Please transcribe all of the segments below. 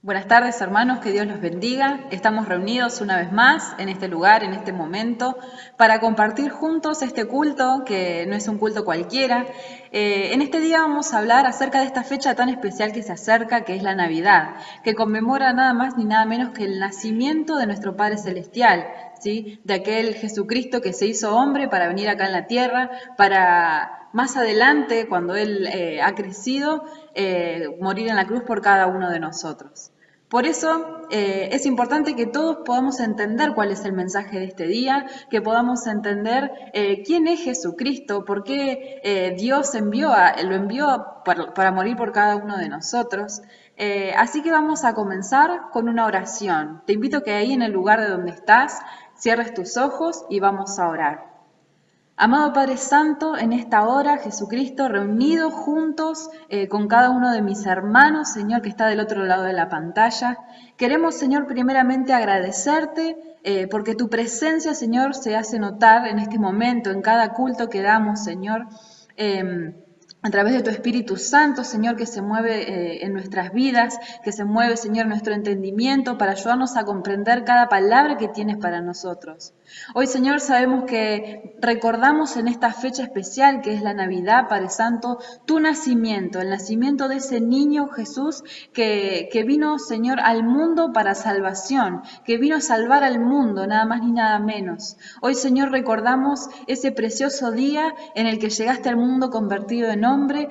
Buenas tardes, hermanos, que Dios los bendiga. Estamos reunidos una vez más en este lugar, en este momento, para compartir juntos este culto, que no es un culto cualquiera. En este día vamos a hablar acerca de esta fecha tan especial que se acerca, que es la Navidad, que conmemora nada más ni nada menos que el nacimiento de nuestro Padre Celestial, ¿sí? De aquel Jesucristo que se hizo hombre para venir acá en la tierra, para más adelante, cuando Él ha crecido, morir en la cruz por cada uno de nosotros. Por eso es importante que todos podamos entender cuál es el mensaje de este día, que podamos entender quién es Jesucristo, por qué Dios lo envió para morir por cada uno de nosotros. Así que vamos a comenzar con una oración. Te invito a que ahí en el lugar de donde estás cierres tus ojos y vamos a orar. Amado Padre Santo, en esta hora, Jesucristo, reunidos juntos con cada uno de mis hermanos, Señor, que está del otro lado de la pantalla, queremos, Señor, primeramente agradecerte porque tu presencia, Señor, se hace notar en este momento, en cada culto que damos, Señor. A través de tu Espíritu Santo, Señor, que se mueve en nuestras vidas, que se mueve, Señor, nuestro entendimiento para ayudarnos a comprender cada palabra que tienes para nosotros. Hoy, Señor, sabemos que recordamos en esta fecha especial que es la Navidad, Padre Santo, tu nacimiento, el nacimiento de ese niño Jesús que vino, Señor, al mundo para salvación, que vino a salvar al mundo, nada más ni nada menos. Hoy, Señor, recordamos ese precioso día en el que llegaste al mundo convertido en hombre,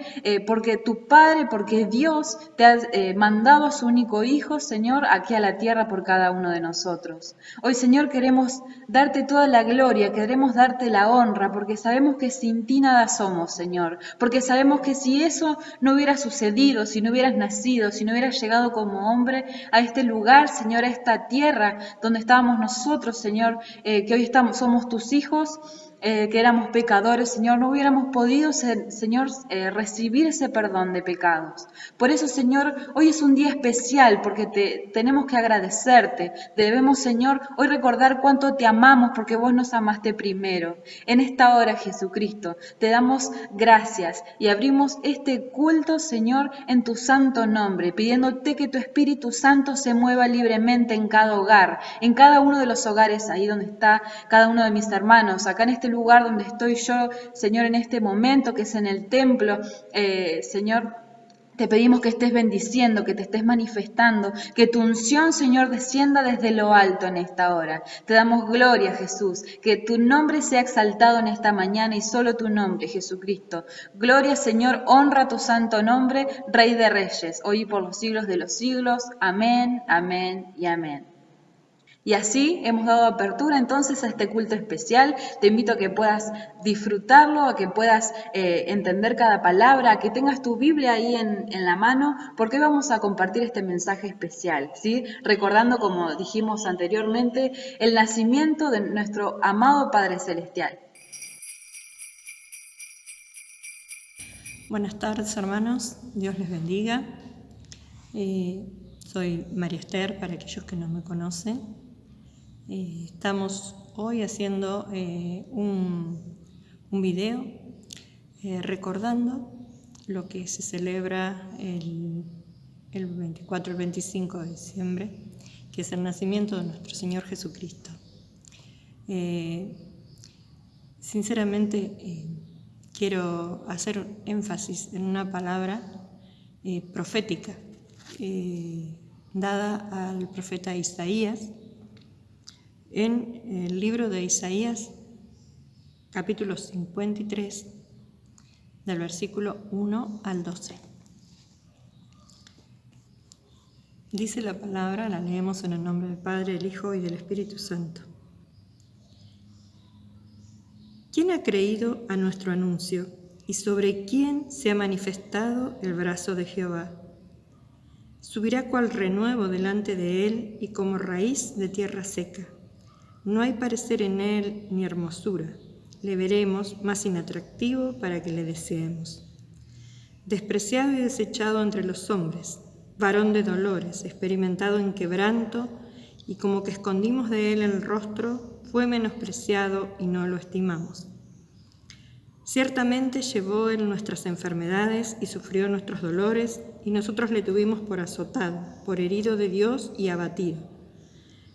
porque tu Padre, porque Dios te ha mandado a su único Hijo, Señor, aquí a la tierra por cada uno de nosotros. Hoy, Señor, queremos darte toda la gloria, queremos darte la honra, porque sabemos que sin ti nada somos, Señor, porque sabemos que si eso no hubiera sucedido, si no hubieras nacido, si no hubieras llegado como hombre a este lugar, Señor, a esta tierra donde estábamos nosotros, Señor, que hoy somos tus hijos, que éramos pecadores, Señor, no hubiéramos podido, Señor, recibir ese perdón de pecados. Por eso, Señor, hoy es un día especial porque tenemos que agradecerte. Debemos, Señor, hoy recordar cuánto te amamos porque vos nos amaste primero. En esta hora, Jesucristo, te damos gracias y abrimos este culto, Señor, en tu santo nombre, pidiéndote que tu Espíritu Santo se mueva libremente en cada hogar, en cada uno de los hogares ahí donde está cada uno de mis hermanos, acá en este lugar donde estoy yo, Señor, en este momento que es en el templo, Señor. Te pedimos que estés bendiciendo, que te estés manifestando, que tu unción, Señor, descienda desde lo alto en esta hora. Te damos gloria, Jesús, que tu nombre sea exaltado en esta mañana y solo tu nombre, Jesucristo. Gloria, Señor, honra tu santo nombre, Rey de Reyes, hoy y por los siglos de los siglos. Amén, amén y amén. Y así hemos dado apertura entonces a este culto especial. Te invito a que puedas disfrutarlo, a que puedas entender cada palabra, a que tengas tu Biblia ahí en la mano, porque hoy vamos a compartir este mensaje especial, ¿sí? Recordando, como dijimos anteriormente, el nacimiento de nuestro amado Padre Celestial. Buenas tardes, hermanos. Dios les bendiga. Soy María Esther, para aquellos que no me conocen. Estamos hoy haciendo un video recordando lo que se celebra el 24 y el 25 de diciembre, que es el nacimiento de nuestro Señor Jesucristo. Sinceramente, quiero hacer énfasis en una palabra profética dada al profeta Isaías en el libro de Isaías, capítulo 53, del versículo 1 al 12. Dice la palabra, la leemos en el nombre del Padre, del Hijo y del Espíritu Santo. ¿Quién ha creído a nuestro anuncio y sobre quién se ha manifestado el brazo de Jehová? Subirá cual renuevo delante de él y como raíz de tierra seca. No hay parecer en él ni hermosura. Le veremos más inatractivo para que le deseemos. Despreciado y desechado entre los hombres, varón de dolores, experimentado en quebranto, y como que escondimos de él el rostro, fue menospreciado y no lo estimamos. Ciertamente llevó él nuestras enfermedades y sufrió nuestros dolores, y nosotros le tuvimos por azotado, por herido de Dios y abatido.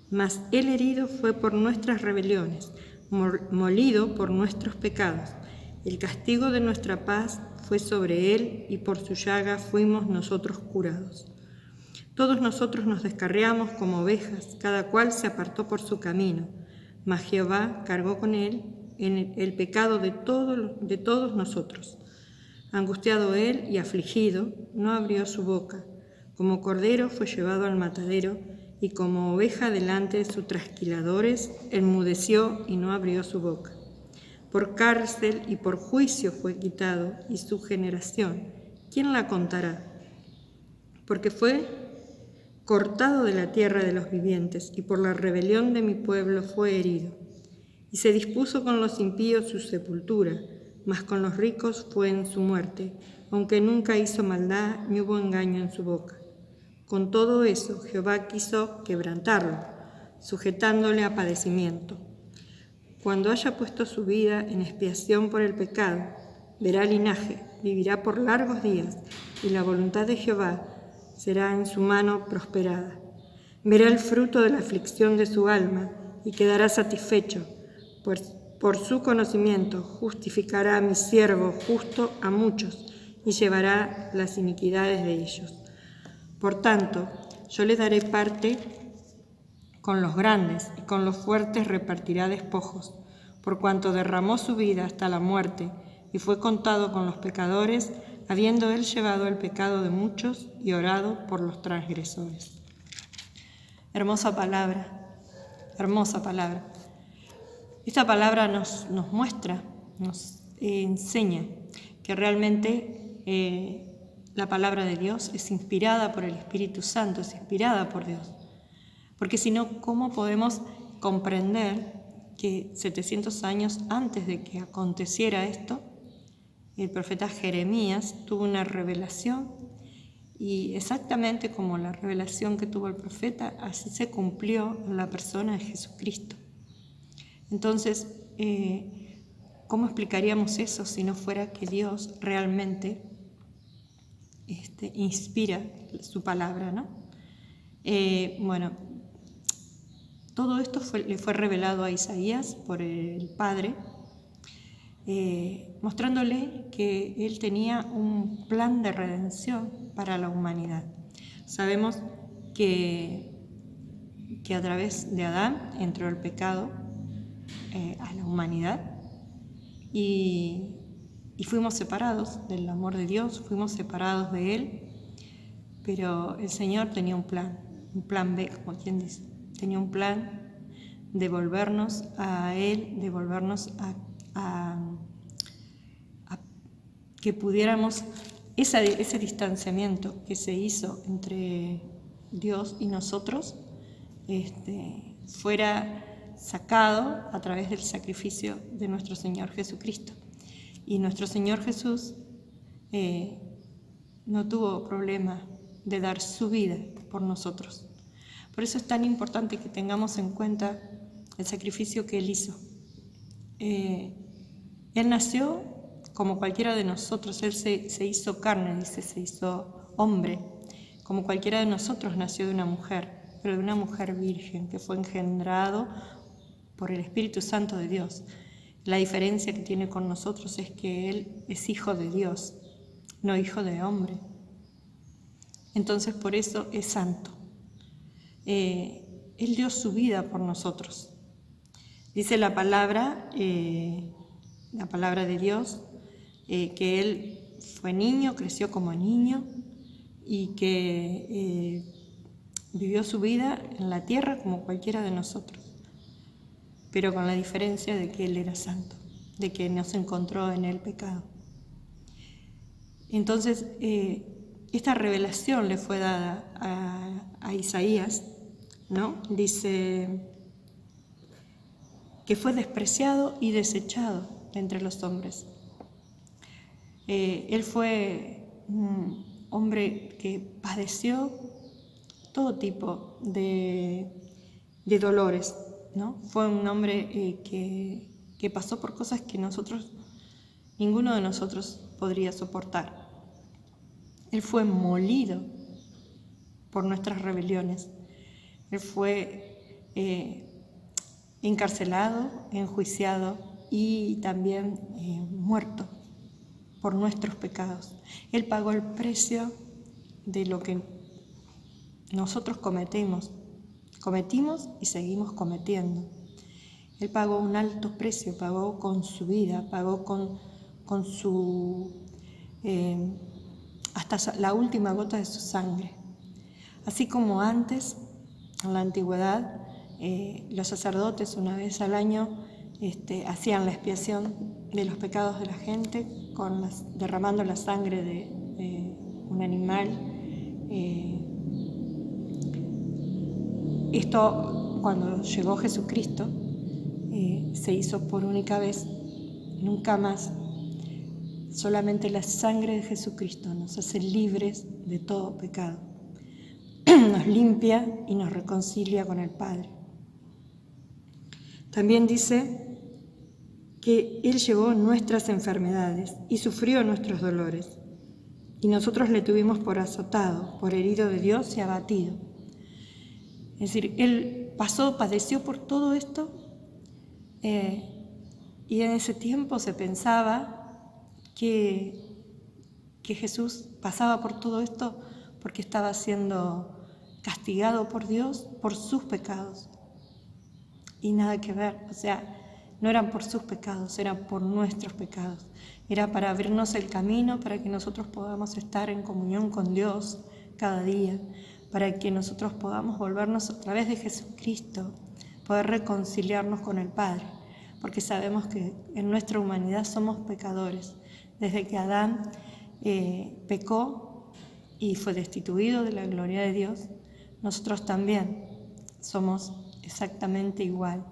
Mas él herido fue por nuestras rebeliones, molido por nuestros pecados. El castigo de nuestra paz fue sobre él, y por su llaga fuimos nosotros curados. Todos nosotros nos descarriamos como ovejas, cada cual se apartó por su camino, mas Jehová cargó con él en el pecado de todos nosotros. Angustiado él y afligido, no abrió su boca. Como cordero fue llevado al matadero, y como oveja delante de sus trasquiladores, enmudeció y no abrió su boca. Por cárcel y por juicio fue quitado, y su generación, ¿quién la contará? Porque fue cortado de la tierra de los vivientes, y por la rebelión de mi pueblo fue herido. Y se dispuso con los impíos su sepultura, mas con los ricos fue en su muerte, aunque nunca hizo maldad ni hubo engaño en su boca. Con todo eso Jehová quiso quebrantarlo, sujetándole a padecimiento. Cuando haya puesto su vida en expiación por el pecado, verá linaje, vivirá por largos días, y la voluntad de Jehová será en su mano prosperada. Verá el fruto de la aflicción de su alma, y quedará satisfecho. Pues por su conocimiento justificará a mi siervo justo a muchos, y llevará las iniquidades de ellos. Por tanto, yo le daré parte con los grandes, y con los fuertes repartirá despojos, por cuanto derramó su vida hasta la muerte, y fue contado con los pecadores, habiendo él llevado el pecado de muchos y orado por los transgresores. Hermosa palabra, hermosa palabra. Esta palabra nos muestra, nos enseña que realmente la palabra de Dios es inspirada por el Espíritu Santo, es inspirada por Dios. Porque si no, ¿cómo podemos comprender que 700 años antes de que aconteciera esto, el profeta Jeremías tuvo una revelación, y exactamente como la revelación que tuvo el profeta, así se cumplió en la persona de Jesucristo? Entonces, ¿cómo explicaríamos eso si no fuera que Dios realmente inspira su palabra, ¿no? Bueno, todo esto le fue revelado a Isaías por el Padre, mostrándole que él tenía un plan de redención para la humanidad. Sabemos que a través de Adán entró el pecado a la humanidad y fuimos separados del amor de Dios, fuimos separados de Él, pero el Señor tenía un plan B, como quien dice, tenía un plan de volvernos a Él, de volvernos a que pudiéramos, ese distanciamiento que se hizo entre Dios y nosotros, fuera sacado a través del sacrificio de nuestro Señor Jesucristo. Y nuestro Señor Jesús no tuvo problema de dar su vida por nosotros. Por eso es tan importante que tengamos en cuenta el sacrificio que Él hizo. Él nació como cualquiera de nosotros, Él se hizo carne, dice, se hizo hombre. Como cualquiera de nosotros nació de una mujer, pero de una mujer virgen que fue engendrado por el Espíritu Santo de Dios. La diferencia que tiene con nosotros es que Él es hijo de Dios, no hijo de hombre. Entonces por eso es santo. Él dio su vida por nosotros. Dice la palabra de Dios, que Él fue niño, creció como niño y que vivió su vida en la tierra como cualquiera de nosotros, pero con la diferencia de que Él era santo, de que no se encontró en el pecado. Entonces, esta revelación le fue dada a Isaías, ¿no? Dice que fue despreciado y desechado entre los hombres. Él fue un hombre que padeció todo tipo de dolores, ¿no? Fue un hombre que pasó por cosas que nosotros ninguno de nosotros podría soportar. Él fue molido por nuestras rebeliones. Él fue encarcelado, enjuiciado y también muerto por nuestros pecados. Él pagó el precio de lo que nosotros cometimos y seguimos cometiendo. Él pagó un alto precio, pagó con su vida, pagó con su hasta la última gota de su sangre. Así como antes, en la antigüedad, los sacerdotes una vez al año hacían la expiación de los pecados de la gente derramando la sangre de un animal. Esto, cuando llegó Jesucristo, se hizo por única vez, nunca más. Solamente la sangre de Jesucristo nos hace libres de todo pecado. Nos limpia y nos reconcilia con el Padre. También dice que Él llevó nuestras enfermedades y sufrió nuestros dolores. Y nosotros le tuvimos por azotado, por herido de Dios y abatido. Es decir, Él padeció por todo esto y en ese tiempo se pensaba que Jesús pasaba por todo esto porque estaba siendo castigado por Dios por sus pecados. Y nada que ver, o sea, no eran por sus pecados, eran por nuestros pecados. Era para abrirnos el camino, para que nosotros podamos estar en comunión con Dios cada día, para que nosotros podamos volvernos a través de Jesucristo, poder reconciliarnos con el Padre, porque sabemos que en nuestra humanidad somos pecadores. Desde que Adán pecó y fue destituido de la gloria de Dios, nosotros también somos exactamente igual.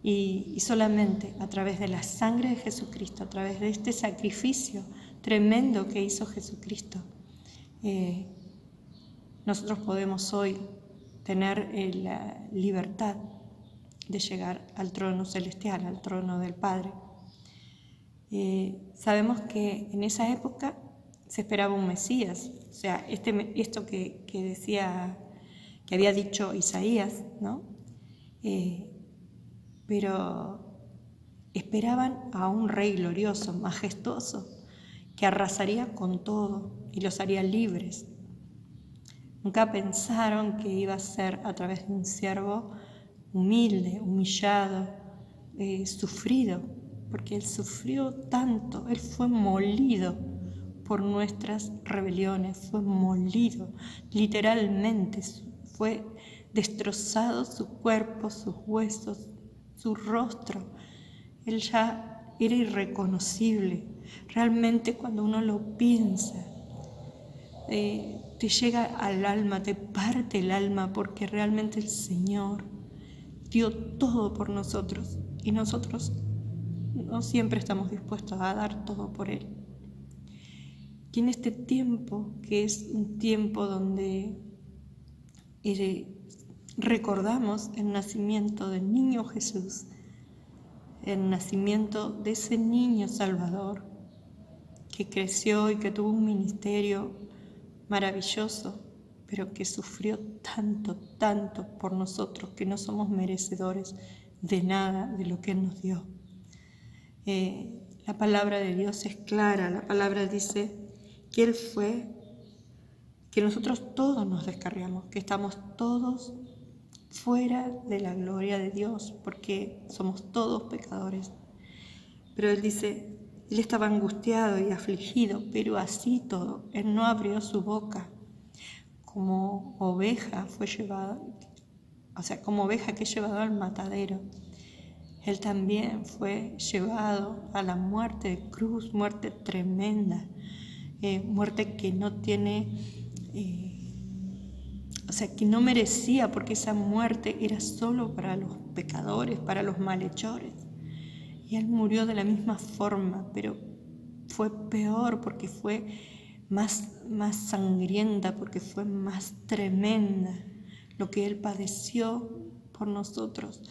Y solamente a través de la sangre de Jesucristo, a través de este sacrificio tremendo que hizo Jesucristo, nosotros podemos hoy tener la libertad de llegar al trono celestial, al trono del Padre. Sabemos que en esa época se esperaba un Mesías, o sea, esto que decía, que había dicho Isaías, ¿no? Pero esperaban a un rey glorioso, majestuoso, que arrasaría con todo y los haría libres. Nunca pensaron que iba a ser a través de un siervo humilde, humillado, sufrido, porque Él sufrió tanto, Él fue molido por nuestras rebeliones, fue molido, literalmente, fue destrozado su cuerpo, sus huesos, su rostro. Él ya era irreconocible. Realmente cuando uno lo piensa, te llega al alma, te parte el alma, porque realmente el Señor dio todo por nosotros y nosotros no siempre estamos dispuestos a dar todo por Él. Y en este tiempo, que es un tiempo donde recordamos el nacimiento del niño Jesús, el nacimiento de ese niño Salvador que creció y que tuvo un ministerio maravilloso, pero que sufrió tanto, tanto por nosotros, que no somos merecedores de nada de lo que Él nos dio. La palabra de Dios es clara, la palabra dice que Él fue, que nosotros todos nos descarriamos, que estamos todos fuera de la gloria de Dios, porque somos todos pecadores. Pero Él dice, Él estaba angustiado y afligido, pero así todo, Él no abrió su boca. Como oveja fue llevado, o sea, como oveja que es llevado al matadero, Él también fue llevado a la muerte de cruz, muerte tremenda, muerte que no tiene, o sea, que no merecía, porque esa muerte era solo para los pecadores, para los malhechores. Y Él murió de la misma forma, pero fue peor porque fue más sangrienta, porque fue más tremenda lo que Él padeció por nosotros.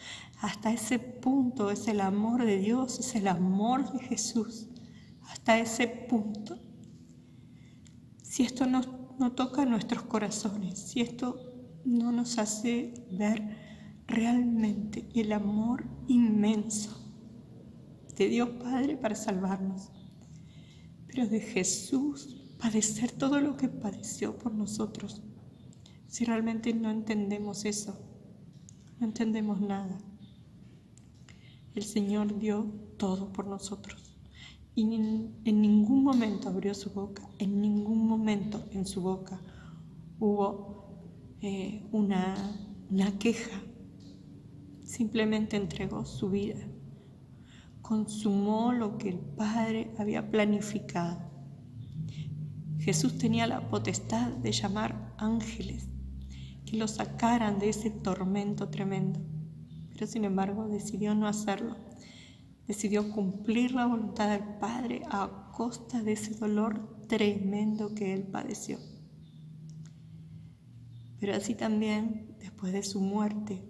Hasta ese punto es el amor de Dios, es el amor de Jesús hasta ese punto. Si esto no toca nuestros corazones, si esto no nos hace ver realmente el amor inmenso de Dios Padre para salvarnos, pero de Jesús padecer todo lo que padeció por nosotros. Si realmente no entendemos eso, no entendemos nada. El Señor dio todo por nosotros y en ningún momento abrió su boca, en ningún momento en su boca hubo una queja. Simplemente entregó su vida, consumó lo que el Padre había planificado. Jesús tenía la potestad de llamar ángeles que lo sacaran de ese tormento tremendo, pero sin embargo decidió no hacerlo. Decidió cumplir la voluntad del Padre a costa de ese dolor tremendo que él padeció. Pero así también, después de su muerte,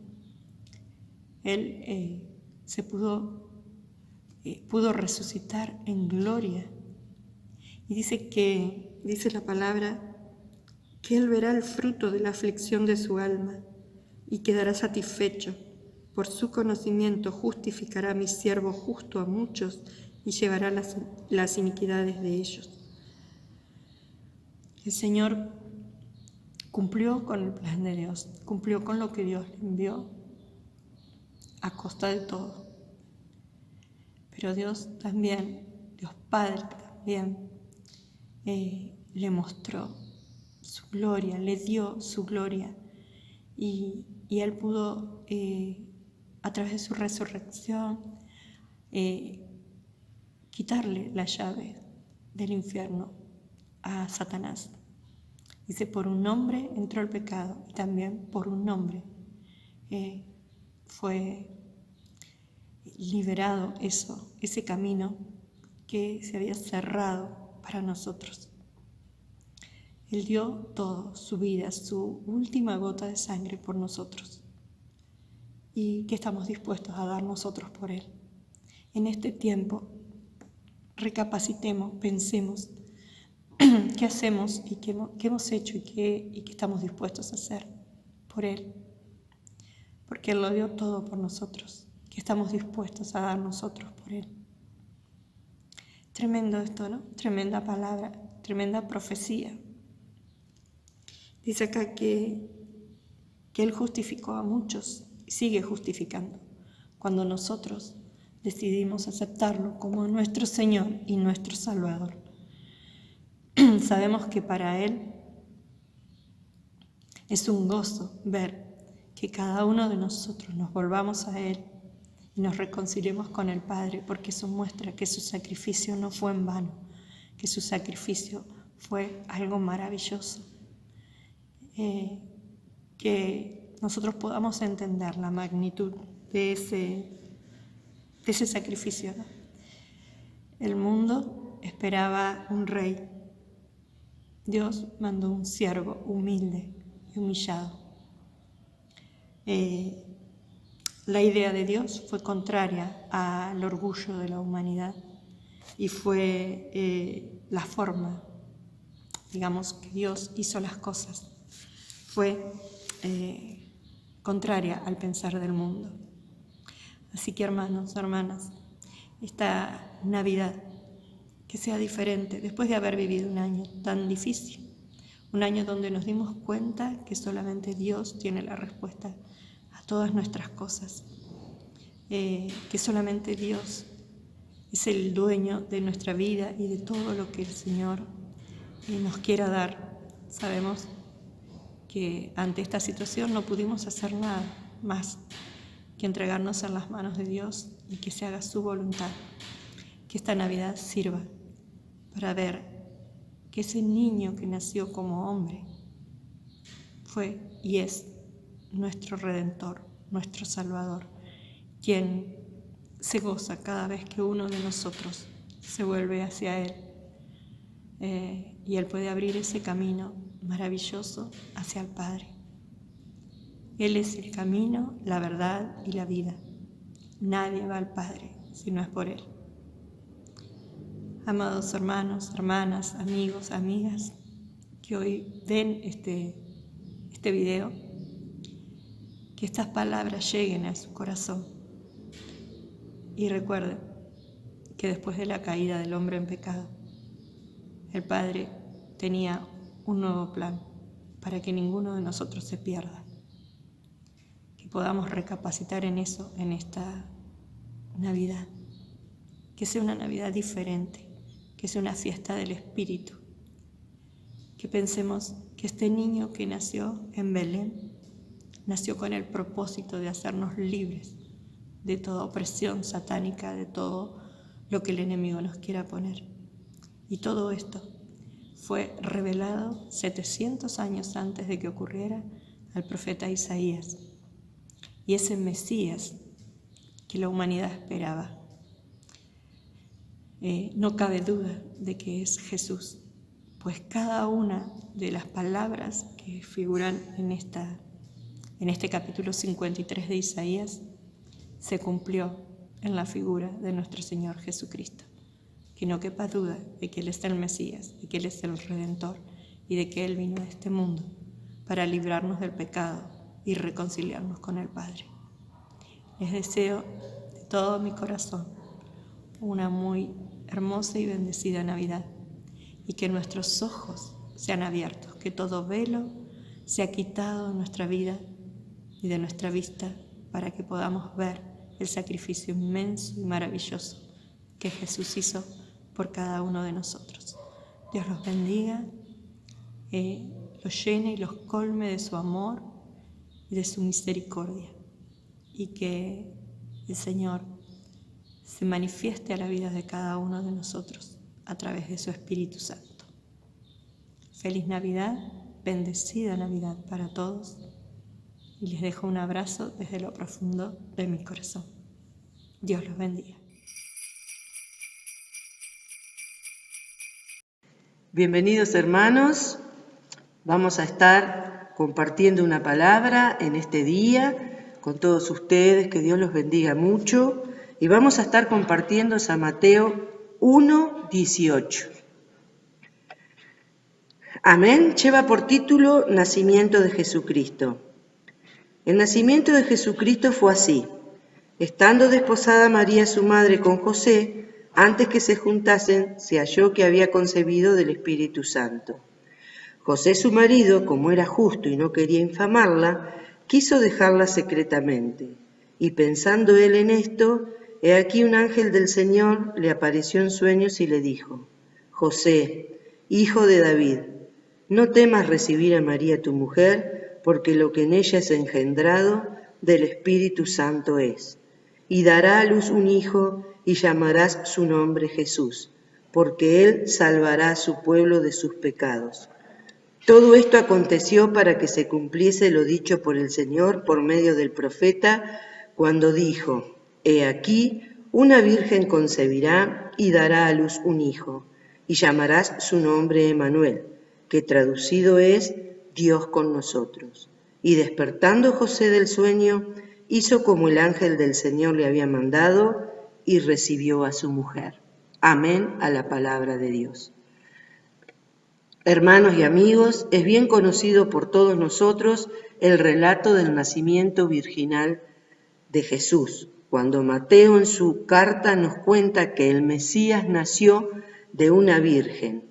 él pudo resucitar en gloria. Y dice la palabra, que él verá el fruto de la aflicción de su alma y quedará satisfecho. Por su conocimiento justificará a mi siervo justo a muchos y llevará las iniquidades de ellos. El Señor cumplió con el plan de Dios, cumplió con lo que Dios le envió a costa de todo. Pero Dios Padre también, le mostró su gloria, le dio su gloria y Él pudo, a través de su resurrección, quitarle la llave del infierno a Satanás. Dice, por un hombre entró el pecado y también por un hombre fue liberado ese camino que se había cerrado para nosotros. Él dio todo, su vida, su última gota de sangre por nosotros. ¿Y qué estamos dispuestos a dar nosotros por Él? En este tiempo, recapacitemos, pensemos qué hacemos y qué hemos hecho y qué estamos dispuestos a hacer por Él. Porque Él lo dio todo por nosotros. ¿Qué estamos dispuestos a dar nosotros por Él? Tremendo esto, ¿no? Tremenda palabra, tremenda profecía. Dice acá que Él justificó a muchos y sigue justificando cuando nosotros decidimos aceptarlo como nuestro Señor y nuestro Salvador. Sabemos que para Él es un gozo ver que cada uno de nosotros nos volvamos a Él y nos reconciliemos con el Padre, porque eso muestra que su sacrificio no fue en vano, que su sacrificio fue algo maravilloso. Que nosotros podamos entender la magnitud de ese sacrificio, ¿no? El mundo esperaba un rey. Dios mandó un siervo humilde y humillado. La idea de Dios fue contraria al orgullo de la humanidad y fue la forma, digamos, que Dios hizo las cosas. Fue contraria al pensar del mundo. Así que hermanos, hermanas, esta Navidad que sea diferente después de haber vivido un año tan difícil, un año donde nos dimos cuenta que solamente Dios tiene la respuesta a todas nuestras cosas, que solamente Dios es el dueño de nuestra vida y de todo lo que el Señor nos quiera dar. Sabemos que ante esta situación no pudimos hacer nada más que entregarnos en las manos de Dios y que se haga su voluntad. Que esta Navidad sirva para ver que ese niño que nació como hombre fue y es nuestro Redentor, nuestro Salvador, quien se goza cada vez que uno de nosotros se vuelve hacia Él. Y Él puede abrir ese camino maravilloso hacia el Padre. Él es el camino, la verdad y la vida. Nadie va al Padre si no es por Él. Amados hermanos, hermanas, amigos, amigas, que hoy ven este video, que estas palabras lleguen a su corazón. Y recuerden que después de la caída del hombre en pecado, el Padre tenía un nuevo plan para que ninguno de nosotros se pierda. Que podamos recapacitar en eso en esta Navidad. Que sea una Navidad diferente, que sea una fiesta del Espíritu. Que pensemos que este niño que nació en Belén nació con el propósito de hacernos libres de toda opresión satánica, de todo lo que el enemigo nos quiera poner. Y todo esto fue revelado 700 años antes de que ocurriera al profeta Isaías. Y ese Mesías que la humanidad esperaba, no cabe duda de que es Jesús, pues cada una de las palabras que figuran en este capítulo 53 de Isaías se cumplió en la figura de nuestro Señor Jesucristo. Que no quepa duda de que Él es el Mesías, de que Él es el Redentor y de que Él vino a este mundo para librarnos del pecado y reconciliarnos con el Padre. Les deseo de todo mi corazón una muy hermosa y bendecida Navidad y que nuestros ojos sean abiertos, que todo velo sea quitado de nuestra vida y de nuestra vista para que podamos ver el sacrificio inmenso y maravilloso que Jesús hizo por cada uno de nosotros. Dios los bendiga, los llene y los colme de su amor y de su misericordia, y que el Señor se manifieste a la vida de cada uno de nosotros a través de su Espíritu Santo. Feliz Navidad, bendecida Navidad para todos, y les dejo un abrazo desde lo profundo de mi corazón. Dios los bendiga. Bienvenidos hermanos, vamos a estar compartiendo una palabra en este día con todos ustedes, que Dios los bendiga mucho, y vamos a estar compartiendo San Mateo 1:18. Amén, lleva por título Nacimiento de Jesucristo. El nacimiento de Jesucristo fue así: estando desposada María su madre con José, antes que se juntasen, se halló que había concebido del Espíritu Santo. José su marido, como era justo y no quería infamarla, quiso dejarla secretamente. Y pensando él en esto, he aquí un ángel del Señor le apareció en sueños y le dijo: José, hijo de David, no temas recibir a María tu mujer, porque lo que en ella es engendrado del Espíritu Santo es. Y dará a luz un hijo, y llamarás su nombre Jesús, porque él salvará a su pueblo de sus pecados. Todo esto aconteció para que se cumpliese lo dicho por el Señor por medio del profeta, cuando dijo: He aquí, una virgen concebirá y dará a luz un hijo, y llamarás su nombre Emmanuel, que traducido es Dios con nosotros. Y despertando José del sueño, hizo como el ángel del Señor le había mandado, y recibió a su mujer. Amén a la palabra de Dios. Hermanos y amigos, es bien conocido por todos nosotros el relato del nacimiento virginal de Jesús, cuando Mateo en su carta nos cuenta que el Mesías nació de una virgen.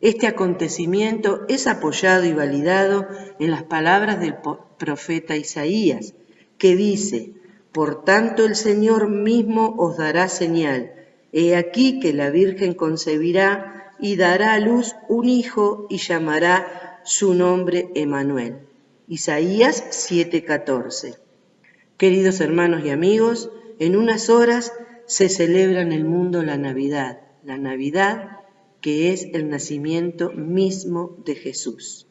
Este acontecimiento es apoyado y validado en las palabras del profeta Isaías, que dice: Por tanto el Señor mismo os dará señal. He aquí que la Virgen concebirá y dará a luz un hijo y llamará su nombre Emmanuel. Isaías 7:14. Queridos hermanos y amigos, en unas horas se celebra en el mundo la Navidad que es el nacimiento mismo de Jesús.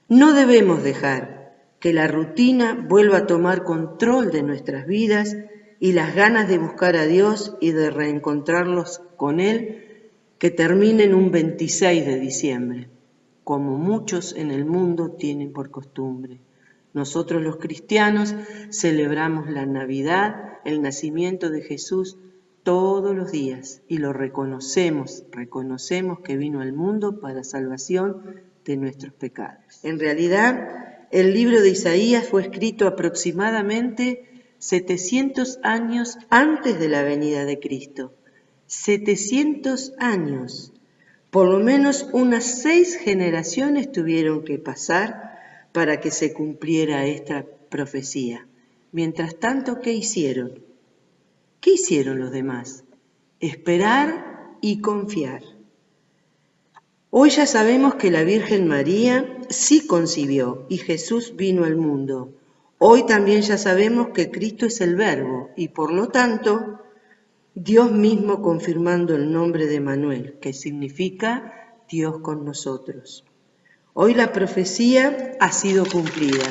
No debemos dejar que la rutina vuelva a tomar control de nuestras vidas y las ganas de buscar a Dios y de reencontrarlos con Él que terminen un 26 de diciembre, como muchos en el mundo tienen por costumbre. Nosotros los cristianos celebramos la Navidad, el nacimiento de Jesús, todos los días y lo reconocemos que vino al mundo para salvación de nuestros pecados. En realidad, el libro de Isaías fue escrito aproximadamente 700 años antes de la venida de Cristo. 700 años. Por lo menos unas 6 generaciones tuvieron que pasar para que se cumpliera esta profecía. Mientras tanto, ¿qué hicieron? ¿Qué hicieron los demás? Esperar y confiar. Hoy ya sabemos que la Virgen María sí concibió y Jesús vino al mundo. Hoy también ya sabemos que Cristo es el Verbo y por lo tanto Dios mismo confirmando el nombre de Emmanuel, que significa Dios con nosotros. Hoy la profecía ha sido cumplida,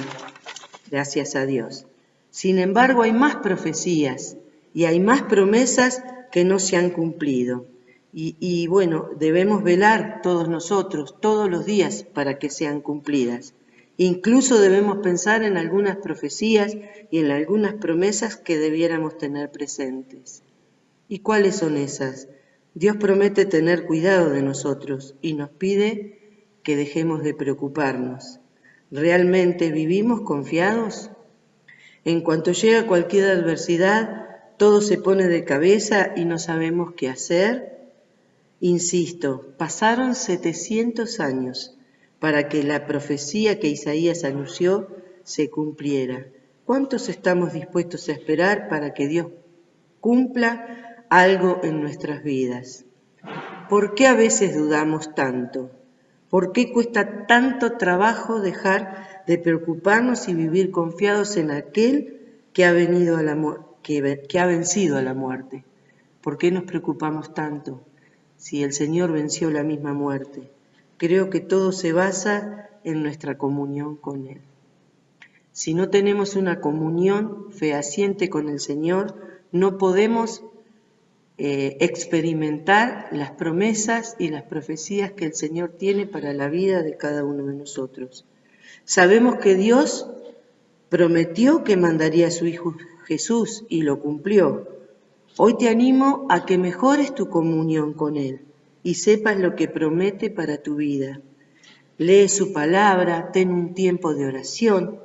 gracias a Dios. Sin embargo, hay más profecías y hay más promesas que no se han cumplido. Y bueno, debemos velar todos nosotros, todos los días, para que sean cumplidas. Incluso debemos pensar en algunas profecías y en algunas promesas que debiéramos tener presentes. ¿Y cuáles son esas? Dios promete tener cuidado de nosotros y nos pide que dejemos de preocuparnos. ¿Realmente vivimos confiados? En cuanto llega cualquier adversidad, todo se pone de cabeza y no sabemos qué hacer. Insisto, pasaron 700 años para que la profecía que Isaías anunció se cumpliera. ¿Cuántos estamos dispuestos a esperar para que Dios cumpla algo en nuestras vidas? ¿Por qué a veces dudamos tanto? ¿Por qué cuesta tanto trabajo dejar de preocuparnos y vivir confiados en aquel que ha vencido a la muerte? ¿Por qué nos preocupamos tanto si el Señor venció la misma muerte? Creo que todo se basa en nuestra comunión con Él. Si no tenemos una comunión fehaciente con el Señor, no podemos experimentar las promesas y las profecías que el Señor tiene para la vida de cada uno de nosotros. Sabemos que Dios prometió que mandaría a su Hijo Jesús y lo cumplió. Hoy te animo a que mejores tu comunión con Él y sepas lo que promete para tu vida. Lee su palabra, ten un tiempo de oración,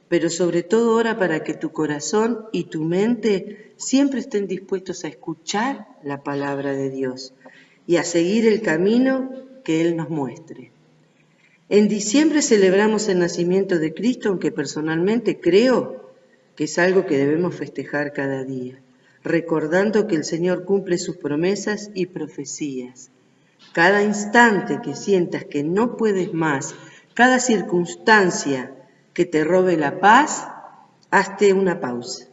pero sobre todo ora para que tu corazón y tu mente siempre estén dispuestos a escuchar la palabra de Dios y a seguir el camino que Él nos muestre. En diciembre celebramos el nacimiento de Cristo, aunque personalmente creo que es algo que debemos festejar cada día, recordando que el Señor cumple sus promesas y profecías. Cada instante que sientas que no puedes más, cada circunstancia que te robe la paz, hazte una pausa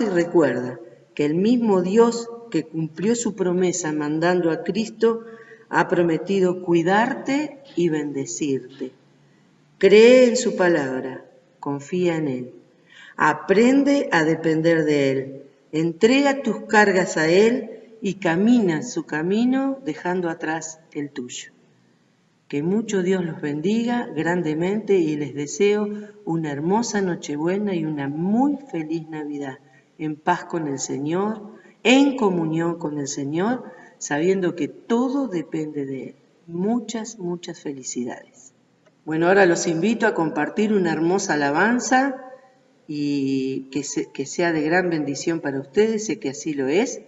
y recuerda que el mismo Dios que cumplió su promesa mandando a Cristo ha prometido cuidarte y bendecirte. Cree en su palabra, confía en Él, aprende a depender de Él, entrega tus cargas a Él y camina su camino dejando atrás el tuyo. Que mucho Dios los bendiga grandemente y les deseo una hermosa Nochebuena y una muy feliz Navidad, en paz con el Señor, en comunión con el Señor, sabiendo que todo depende de Él. Muchas, muchas felicidades. Bueno, ahora los invito a compartir una hermosa alabanza y que sea de gran bendición para ustedes, sé que así lo es.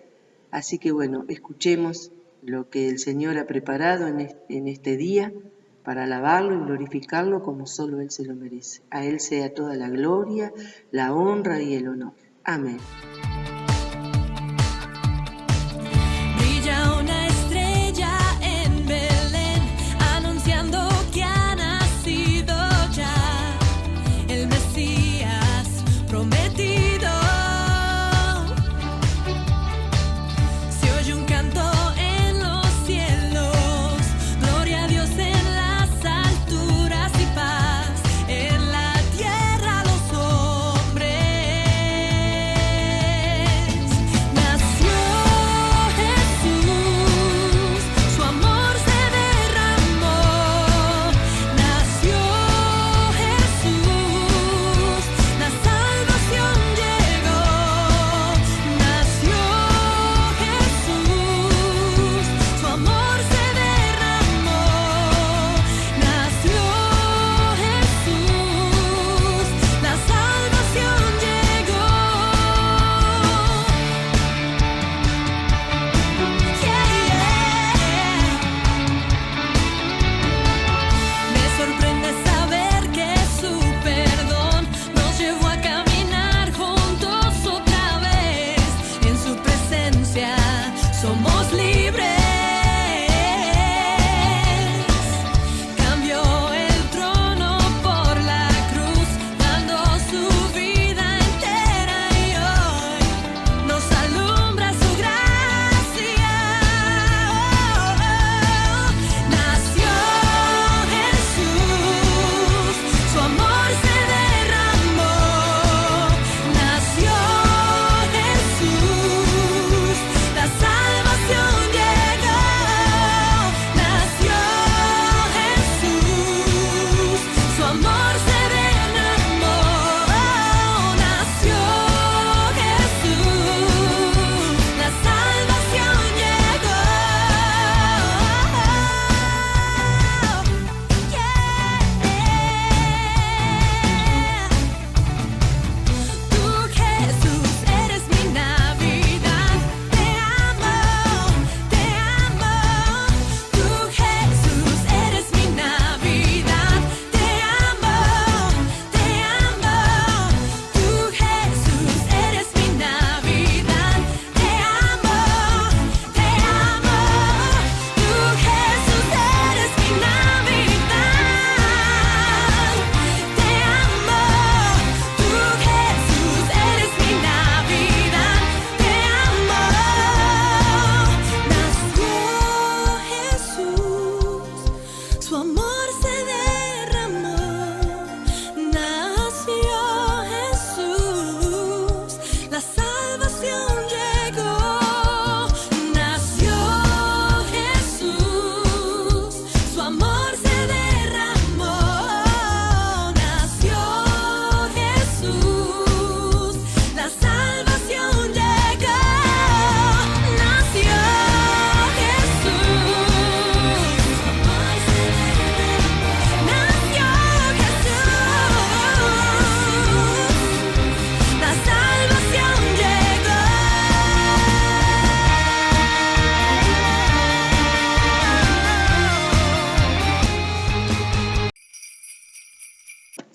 Así que bueno, escuchemos lo que el Señor ha preparado en este día para alabarlo y glorificarlo como solo Él se lo merece. A Él sea toda la gloria, la honra y el honor. Amén. Brilla una estrella en Belén, anunciando que ha nacido ya el Mesías prometido. Se oye un canto en los cielos, gloria a Dios en las alturas y paz en la tierra a los hombres.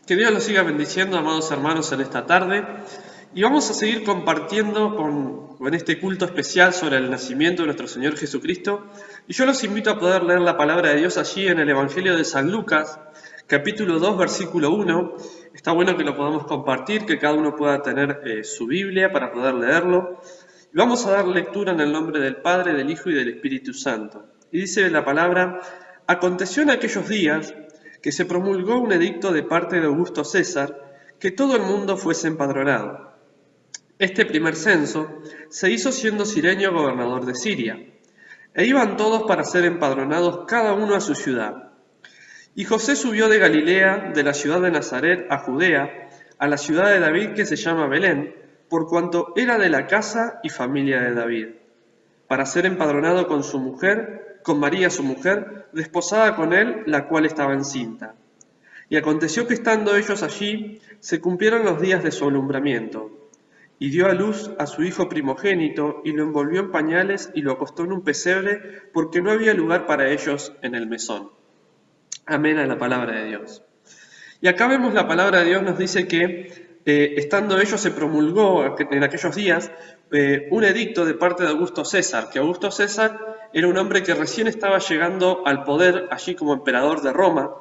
Que Dios los siga bendiciendo, amados hermanos, en esta tarde. Y vamos a seguir compartiendo con este culto especial sobre el nacimiento de nuestro Señor Jesucristo. Y yo los invito a poder leer la palabra de Dios allí en el Evangelio de San Lucas, capítulo 2, versículo 1. Está bueno que lo podamos compartir, que cada uno pueda tener su Biblia para poder leerlo. Y vamos a dar lectura en el nombre del Padre, del Hijo y del Espíritu Santo. Y dice la palabra: aconteció en aquellos días que se promulgó un edicto de parte de Augusto César, que todo el mundo fuese empadronado. Este primer censo se hizo siendo Cirenio gobernador de Siria, e iban todos para ser empadronados cada uno a su ciudad. Y José subió de Galilea, de la ciudad de Nazaret a Judea, a la ciudad de David que se llama Belén, por cuanto era de la casa y familia de David, para ser empadronado con su mujer, con María su mujer, desposada con él, la cual estaba encinta. Y aconteció que estando ellos allí, se cumplieron los días de su alumbramiento. Y dio a luz a su hijo primogénito, y lo envolvió en pañales, y lo acostó en un pesebre, porque no había lugar para ellos en el mesón. Amén a la palabra de Dios. Y acá vemos la palabra de Dios, nos dice que estando ellos se promulgó en aquellos días un edicto de parte de Augusto César, que Augusto César era un hombre que recién estaba llegando al poder allí como emperador de Roma,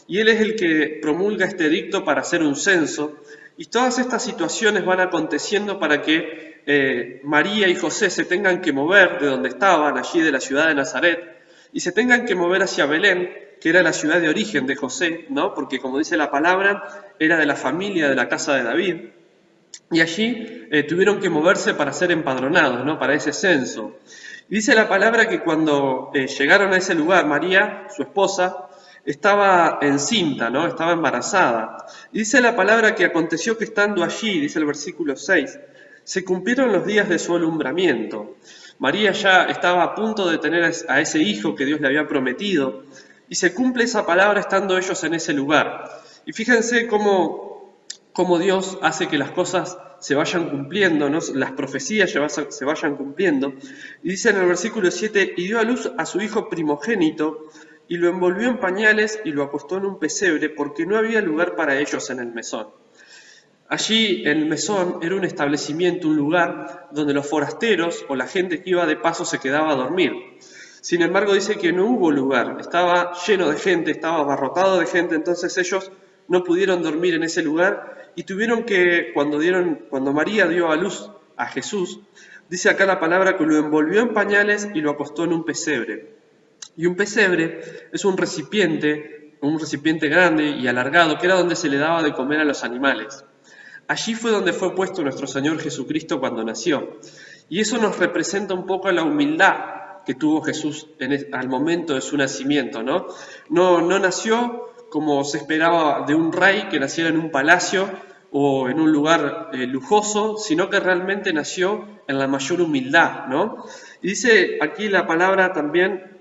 y él es el que promulga este edicto para hacer un censo, y todas estas situaciones van aconteciendo para que María y José se tengan que mover de donde estaban, allí de la ciudad de Nazaret, y se tengan que mover hacia Belén, que era la ciudad de origen de José, ¿no? Porque como dice la palabra, era de la familia de la casa de David, y allí tuvieron que moverse para ser empadronados, ¿no? Para ese censo. Y dice la palabra que cuando llegaron a ese lugar, María, su esposa, estaba encinta, ¿no? Estaba embarazada. Y dice la palabra que aconteció que estando allí, dice el versículo 6, se cumplieron los días de su alumbramiento. María ya estaba a punto de tener a ese hijo que Dios le había prometido, y se cumple esa palabra estando ellos en ese lugar. Y fíjense cómo Dios hace que las cosas se vayan cumpliendo, ¿no? Las profecías se vayan cumpliendo. Y dice en el versículo 7, y dio a luz a su hijo primogénito, y lo envolvió en pañales y lo acostó en un pesebre, porque no había lugar para ellos en el mesón. Allí el mesón era un establecimiento, un lugar donde los forasteros o la gente que iba de paso se quedaba a dormir. Sin embargo, dice que no hubo lugar, estaba lleno de gente, estaba abarrotado de gente, entonces ellos no pudieron dormir en ese lugar y tuvieron que, cuando María dio a luz a Jesús, dice acá la palabra que lo envolvió en pañales y lo acostó en un pesebre. Y un pesebre es un recipiente grande y alargado, que era donde se le daba de comer a los animales. Allí fue donde fue puesto nuestro Señor Jesucristo cuando nació. Y eso nos representa un poco la humildad que tuvo Jesús al momento de su nacimiento, ¿no? No nació como se esperaba de un rey que naciera en un palacio o en un lugar lujoso, sino que realmente nació en la mayor humildad, ¿no? Y dice aquí la palabra también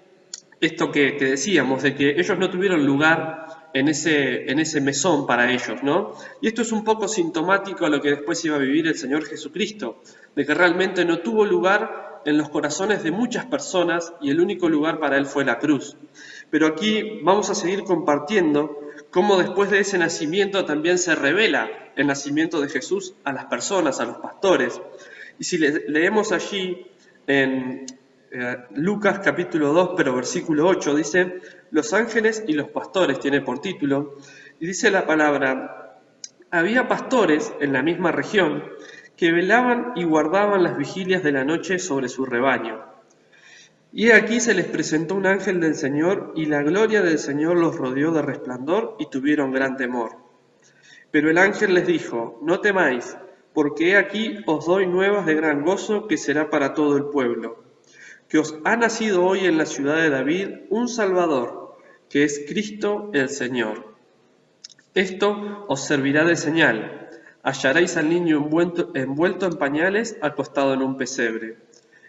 esto que decíamos, de que ellos no tuvieron lugar en ese mesón para ellos, ¿no? Y esto es un poco sintomático a lo que después iba a vivir el Señor Jesucristo, de que realmente no tuvo lugar en los corazones de muchas personas y el único lugar para él fue la cruz. Pero aquí vamos a seguir compartiendo cómo después de ese nacimiento también se revela el nacimiento de Jesús a las personas, a los pastores. Y si leemos allí en Lucas capítulo 2, pero versículo 8, dice: los ángeles y los pastores, tiene por título, y dice la palabra: había pastores en la misma región que velaban y guardaban las vigilias de la noche sobre su rebaño. Y aquí se les presentó un ángel del Señor, y la gloria del Señor los rodeó de resplandor, y tuvieron gran temor. Pero el ángel les dijo: no temáis, porque he aquí os doy nuevas de gran gozo, que será para todo el pueblo, que os ha nacido hoy en la ciudad de David un Salvador, que es Cristo el Señor. Esto os servirá de señal: hallaréis al niño envuelto en pañales, acostado en un pesebre.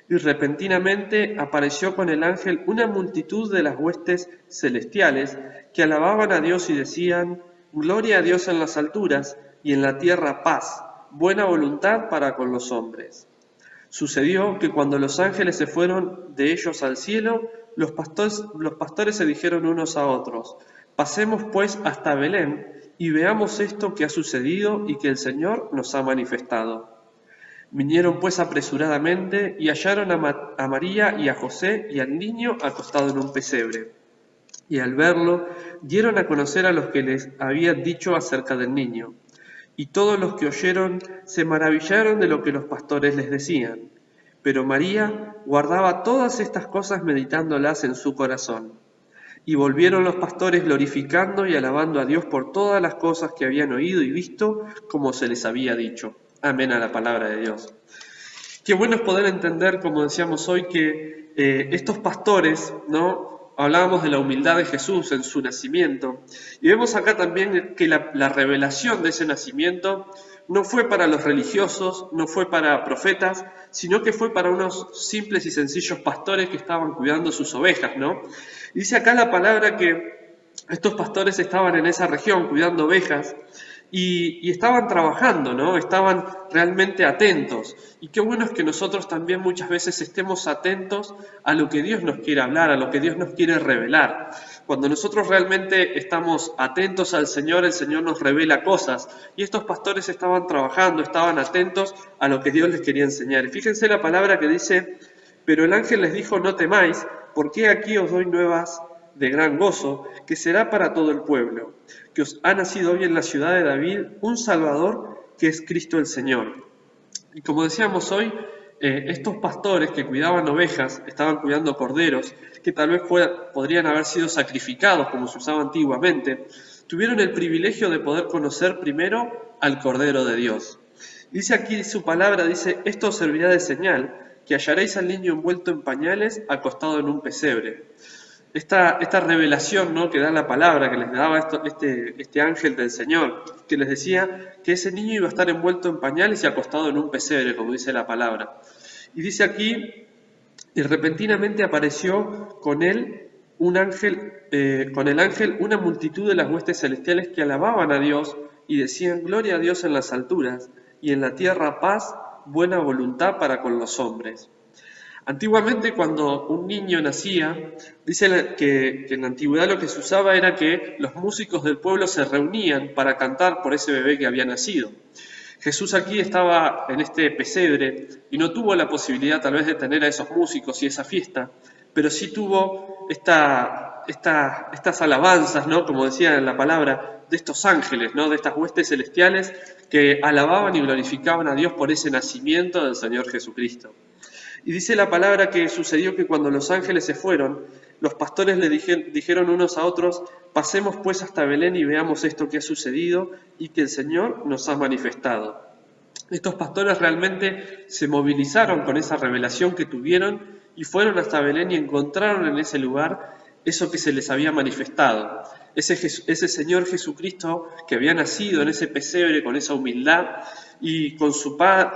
Y repentinamente apareció con el ángel una multitud de las huestes celestiales que alababan a Dios y decían: gloria a Dios en las alturas y en la tierra paz, buena voluntad para con los hombres. Sucedió que cuando los ángeles se fueron de ellos al cielo, los pastores se dijeron unos a otros: pasemos pues hasta Belén y veamos esto que ha sucedido y que el Señor nos ha manifestado. Vinieron pues apresuradamente y hallaron a María y a José y al niño acostado en un pesebre. Y al verlo, dieron a conocer a los que les habían dicho acerca del niño. Y todos los que oyeron se maravillaron de lo que los pastores les decían. Pero María guardaba todas estas cosas meditándolas en su corazón. Y volvieron los pastores glorificando y alabando a Dios por todas las cosas que habían oído y visto, como se les había dicho. Amén a la palabra de Dios. Qué bueno es poder entender, como decíamos hoy, que estos pastores, ¿no? Hablábamos de la humildad de Jesús en su nacimiento. Y vemos acá también que la revelación de ese nacimiento no fue para los religiosos, no fue para profetas, sino que fue para unos simples y sencillos pastores que estaban cuidando sus ovejas, ¿no? Y dice acá la palabra que estos pastores estaban en esa región cuidando ovejas y estaban trabajando, ¿no? Estaban realmente atentos. Y qué bueno es que nosotros también muchas veces estemos atentos a lo que Dios nos quiere hablar, a lo que Dios nos quiere revelar. Cuando nosotros realmente estamos atentos al Señor, el Señor nos revela cosas. Y estos pastores estaban trabajando, estaban atentos a lo que Dios les quería enseñar. Y fíjense la palabra que dice, pero el ángel les dijo, no temáis, porque aquí os doy nuevas de gran gozo, que será para todo el pueblo, que os ha nacido hoy en la ciudad de David un Salvador, que es Cristo el Señor. Y como decíamos hoy, estos pastores que cuidaban ovejas, estaban cuidando corderos, que tal vez podrían haber sido sacrificados como se usaba antiguamente, tuvieron el privilegio de poder conocer primero al Cordero de Dios. Dice aquí su palabra, dice, esto os servirá de señal, que hallaréis al niño envuelto en pañales, acostado en un pesebre. Esta revelación, ¿no?, que da la palabra, que les daba este ángel del Señor, que les decía que ese niño iba a estar envuelto en pañales y acostado en un pesebre, como dice la palabra. Y dice aquí, y repentinamente apareció con él un ángel, con el ángel una multitud de las huestes celestiales que alababan a Dios y decían, gloria a Dios en las alturas, y en la tierra paz, buena voluntad para con los hombres. Antiguamente, cuando un niño nacía, dice que en la antigüedad lo que se usaba era que los músicos del pueblo se reunían para cantar por ese bebé que había nacido. Jesús aquí estaba en este pesebre y no tuvo la posibilidad tal vez de tener a esos músicos y esa fiesta, pero sí tuvo estas alabanzas, ¿no?, como decía en la palabra, de estos ángeles, ¿no?, de estas huestes celestiales que alababan y glorificaban a Dios por ese nacimiento del Señor Jesucristo. Y dice la palabra que sucedió que cuando los ángeles se fueron, los pastores le dijeron unos a otros, pasemos pues hasta Belén y veamos esto que ha sucedido y que el Señor nos ha manifestado. Estos pastores realmente se movilizaron con esa revelación que tuvieron y fueron hasta Belén y encontraron en ese lugar eso que se les había manifestado. Ese Señor Jesucristo que había nacido en ese pesebre con esa humildad y con su papá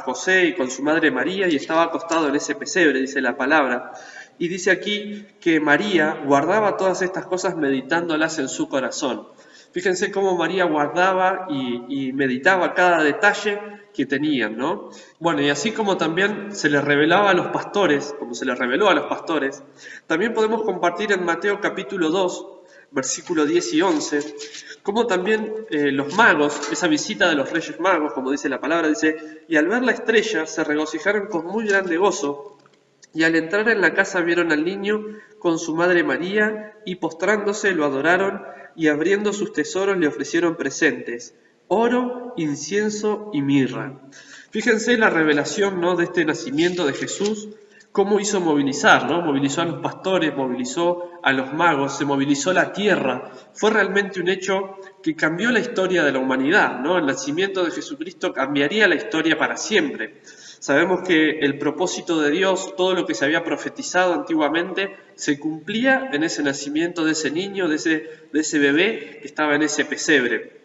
José y con su madre María, y estaba acostado en ese pesebre, dice la palabra. Y dice aquí que María guardaba todas estas cosas meditándolas en su corazón. Fíjense cómo María guardaba y meditaba cada detalle que tenían, ¿no? Bueno, y así como también se les revelaba a los pastores, como se les reveló a los pastores, también podemos compartir en Mateo capítulo 2, versículo 10 y 11, como también los magos, esa visita de los reyes magos, como dice la palabra, dice, y al ver la estrella se regocijaron con muy grande gozo, y al entrar en la casa vieron al niño con su madre María, y postrándose lo adoraron, y abriendo sus tesoros le ofrecieron presentes, oro, incienso y mirra. Fíjense la revelación, ¿no?, de este nacimiento de Jesús, cómo hizo movilizar, ¿no? Movilizó a los pastores, movilizó a los magos, se movilizó la tierra. Fue realmente un hecho que cambió la historia de la humanidad, ¿no? El nacimiento de Jesucristo cambiaría la historia para siempre. Sabemos que el propósito de Dios, todo lo que se había profetizado antiguamente, se cumplía en ese nacimiento de ese niño, de ese bebé que estaba en ese pesebre.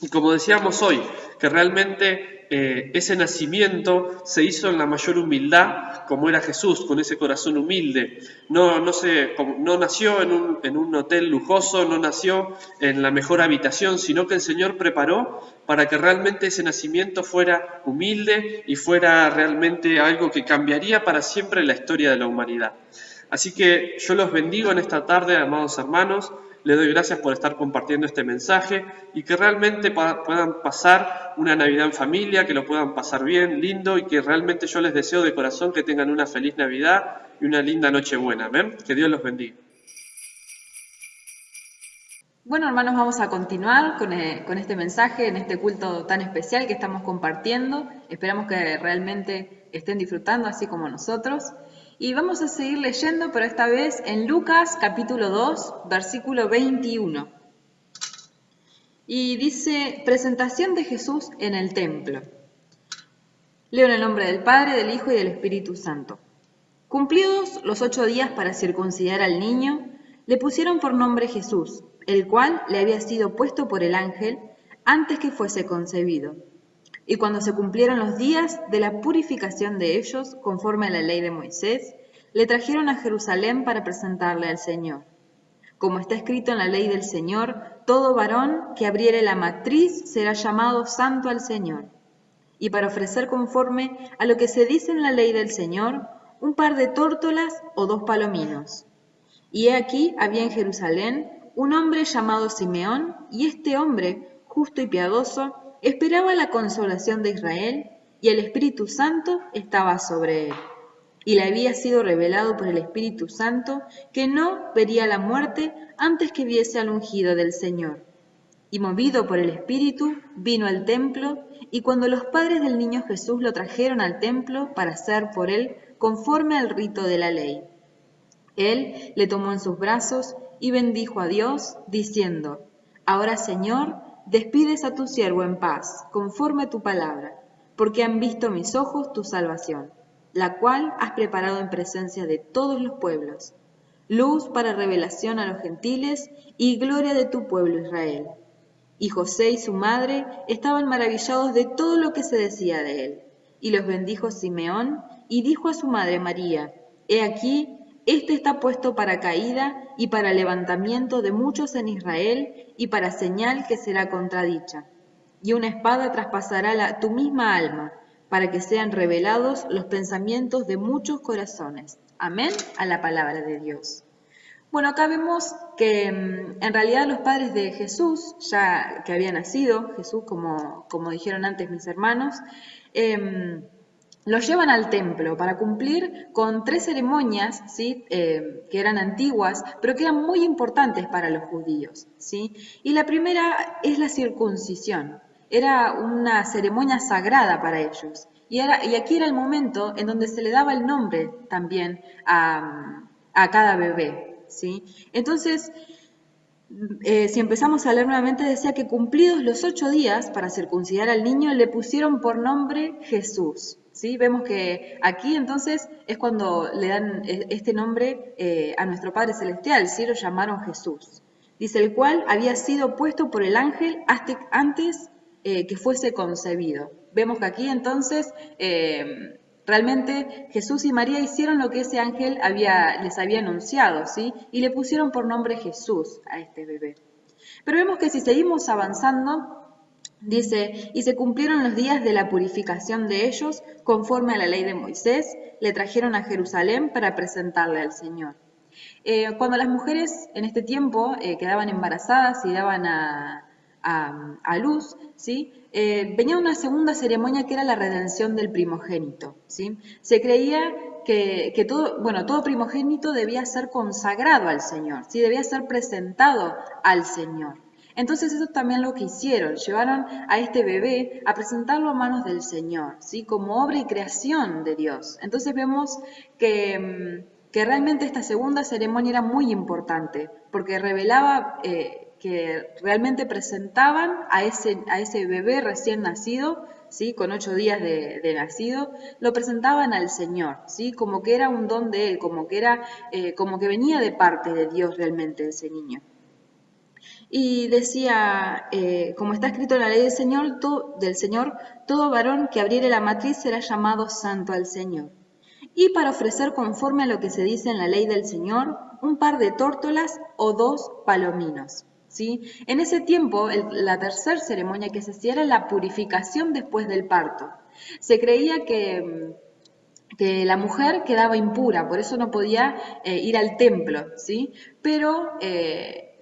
Y como decíamos hoy, que realmente ese nacimiento se hizo en la mayor humildad, como era Jesús, con ese corazón humilde. No nació en un hotel lujoso, no nació en la mejor habitación, sino que el Señor preparó para que realmente ese nacimiento fuera humilde y fuera realmente algo que cambiaría para siempre la historia de la humanidad. Así que yo los bendigo en esta tarde, amados hermanos. le doy gracias por estar compartiendo este mensaje y que realmente puedan pasar una Navidad en familia, que lo puedan pasar bien, lindo, y que realmente yo les deseo de corazón que tengan una feliz Navidad y una linda Nochebuena. Amén. Que Dios los bendiga. Bueno, hermanos, vamos a continuar con este mensaje, en este culto tan especial que estamos compartiendo. Esperamos que realmente estén disfrutando así como nosotros. Y vamos a seguir leyendo, pero esta vez en Lucas capítulo 2, versículo 21. Y dice, presentación de Jesús en el templo. Leo en el nombre del Padre, del Hijo y del Espíritu Santo. Cumplidos los 8 días para circuncidar al niño, le pusieron por nombre Jesús, el cual le había sido puesto por el ángel antes que fuese concebido. Y cuando se cumplieron los días de la purificación de ellos, conforme a la ley de Moisés, le trajeron a Jerusalén para presentarle al Señor. Como está escrito en la ley del Señor, todo varón que abriere la matriz será llamado santo al Señor. Y para ofrecer conforme a lo que se dice en la ley del Señor, un par de tórtolas o 2 palominos. Y he aquí había en Jerusalén un hombre llamado Simeón, y este hombre, justo y piadoso, esperaba la consolación de Israel, y el Espíritu Santo estaba sobre él. Y le había sido revelado por el Espíritu Santo que no vería la muerte antes que viese al ungido del Señor. Y movido por el Espíritu, vino al templo, y cuando los padres del niño Jesús lo trajeron al templo para hacer por él conforme al rito de la ley, él le tomó en sus brazos y bendijo a Dios, diciendo, Ahora, Señor, despides a tu siervo en paz, conforme a tu palabra, porque han visto mis ojos tu salvación, la cual has preparado en presencia de todos los pueblos, luz para revelación a los gentiles y gloria de tu pueblo Israel. Y José y su madre estaban maravillados de todo lo que se decía de él. Y los bendijo Simeón, y dijo a su madre María, He aquí, este está puesto para caída y para levantamiento de muchos en Israel, y para señal que será contradicha. Y una espada traspasará tu misma alma, para que sean revelados los pensamientos de muchos corazones. Amén a la palabra de Dios. Bueno, acá vemos que en realidad los padres de Jesús, ya que había nacido, Jesús, como dijeron antes mis hermanos, los llevan al templo para cumplir con 3 ceremonias, ¿sí? Que eran antiguas, pero que eran muy importantes para los judíos, ¿sí? Y la primera es la circuncisión. Era una ceremonia sagrada para ellos. Y aquí era el momento en donde se le daba el nombre también a cada bebé, ¿sí? Entonces, si empezamos a leer nuevamente, decía que cumplidos los 8 días para circuncidar al niño, le pusieron por nombre Jesús, ¿sí? Vemos que aquí entonces es cuando le dan este nombre a nuestro Padre Celestial, ¿sí? Lo llamaron Jesús. Dice, el cual había sido puesto por el ángel antes que fuese concebido. Vemos que aquí entonces realmente Jesús y María hicieron lo que ese ángel les había anunciado, ¿sí? Y le pusieron por nombre Jesús a este bebé. Pero vemos que si seguimos avanzando, dice, y se cumplieron los días de la purificación de ellos, conforme a la ley de Moisés, le trajeron a Jerusalén para presentarle al Señor. Cuando las mujeres en este tiempo quedaban embarazadas y daban a luz, ¿sí? Venía una segunda ceremonia que era la redención del primogénito, ¿sí? Se creía que todo primogénito debía ser consagrado al Señor, ¿sí? Debía ser presentado al Señor. Entonces eso también lo que hicieron, llevaron a este bebé a presentarlo a manos del Señor, ¿sí? Como obra y creación de Dios. Entonces vemos que realmente esta segunda ceremonia era muy importante, porque revelaba que realmente presentaban a ese bebé recién nacido, ¿sí? Con 8 días de nacido, lo presentaban al Señor, ¿sí? Como que era un don de Él, como que venía de parte de Dios realmente ese niño. Y decía, como está escrito en la ley del Señor, todo varón que abriere la matriz será llamado santo al Señor. Y para ofrecer conforme a lo que se dice en la ley del Señor, un par de tórtolas o 2 palominos, ¿sí? En ese tiempo, la tercera ceremonia que se hacía era la purificación después del parto. Se creía que la mujer quedaba impura, por eso no podía ir al templo, ¿sí? Pero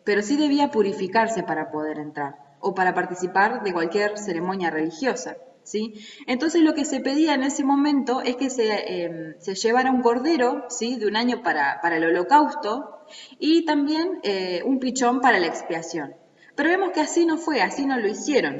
pero sí debía purificarse para poder entrar o para participar de cualquier ceremonia religiosa, ¿sí? Entonces lo que se pedía en ese momento es que se llevara un cordero, ¿sí?, de un año para el holocausto y también un pichón para la expiación. Pero vemos que así no fue, así no lo hicieron.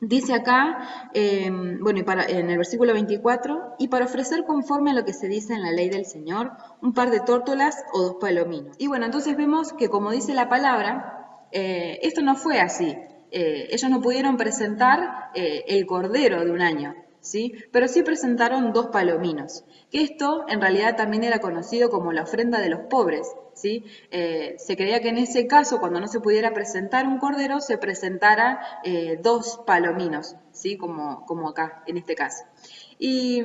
Dice acá, en el versículo 24, y para ofrecer conforme a lo que se dice en la ley del Señor, un par de tórtolas o 2 palominos. Y bueno, entonces vemos que como dice la palabra, esto no fue así. Ellos no pudieron presentar el cordero de un año, ¿sí? Pero sí presentaron 2 palominos, que esto en realidad también era conocido como la ofrenda de los pobres, ¿sí? Se creía que en ese caso, cuando no se pudiera presentar un cordero, se presentara 2 palominos, ¿sí? Como acá, en este caso. Y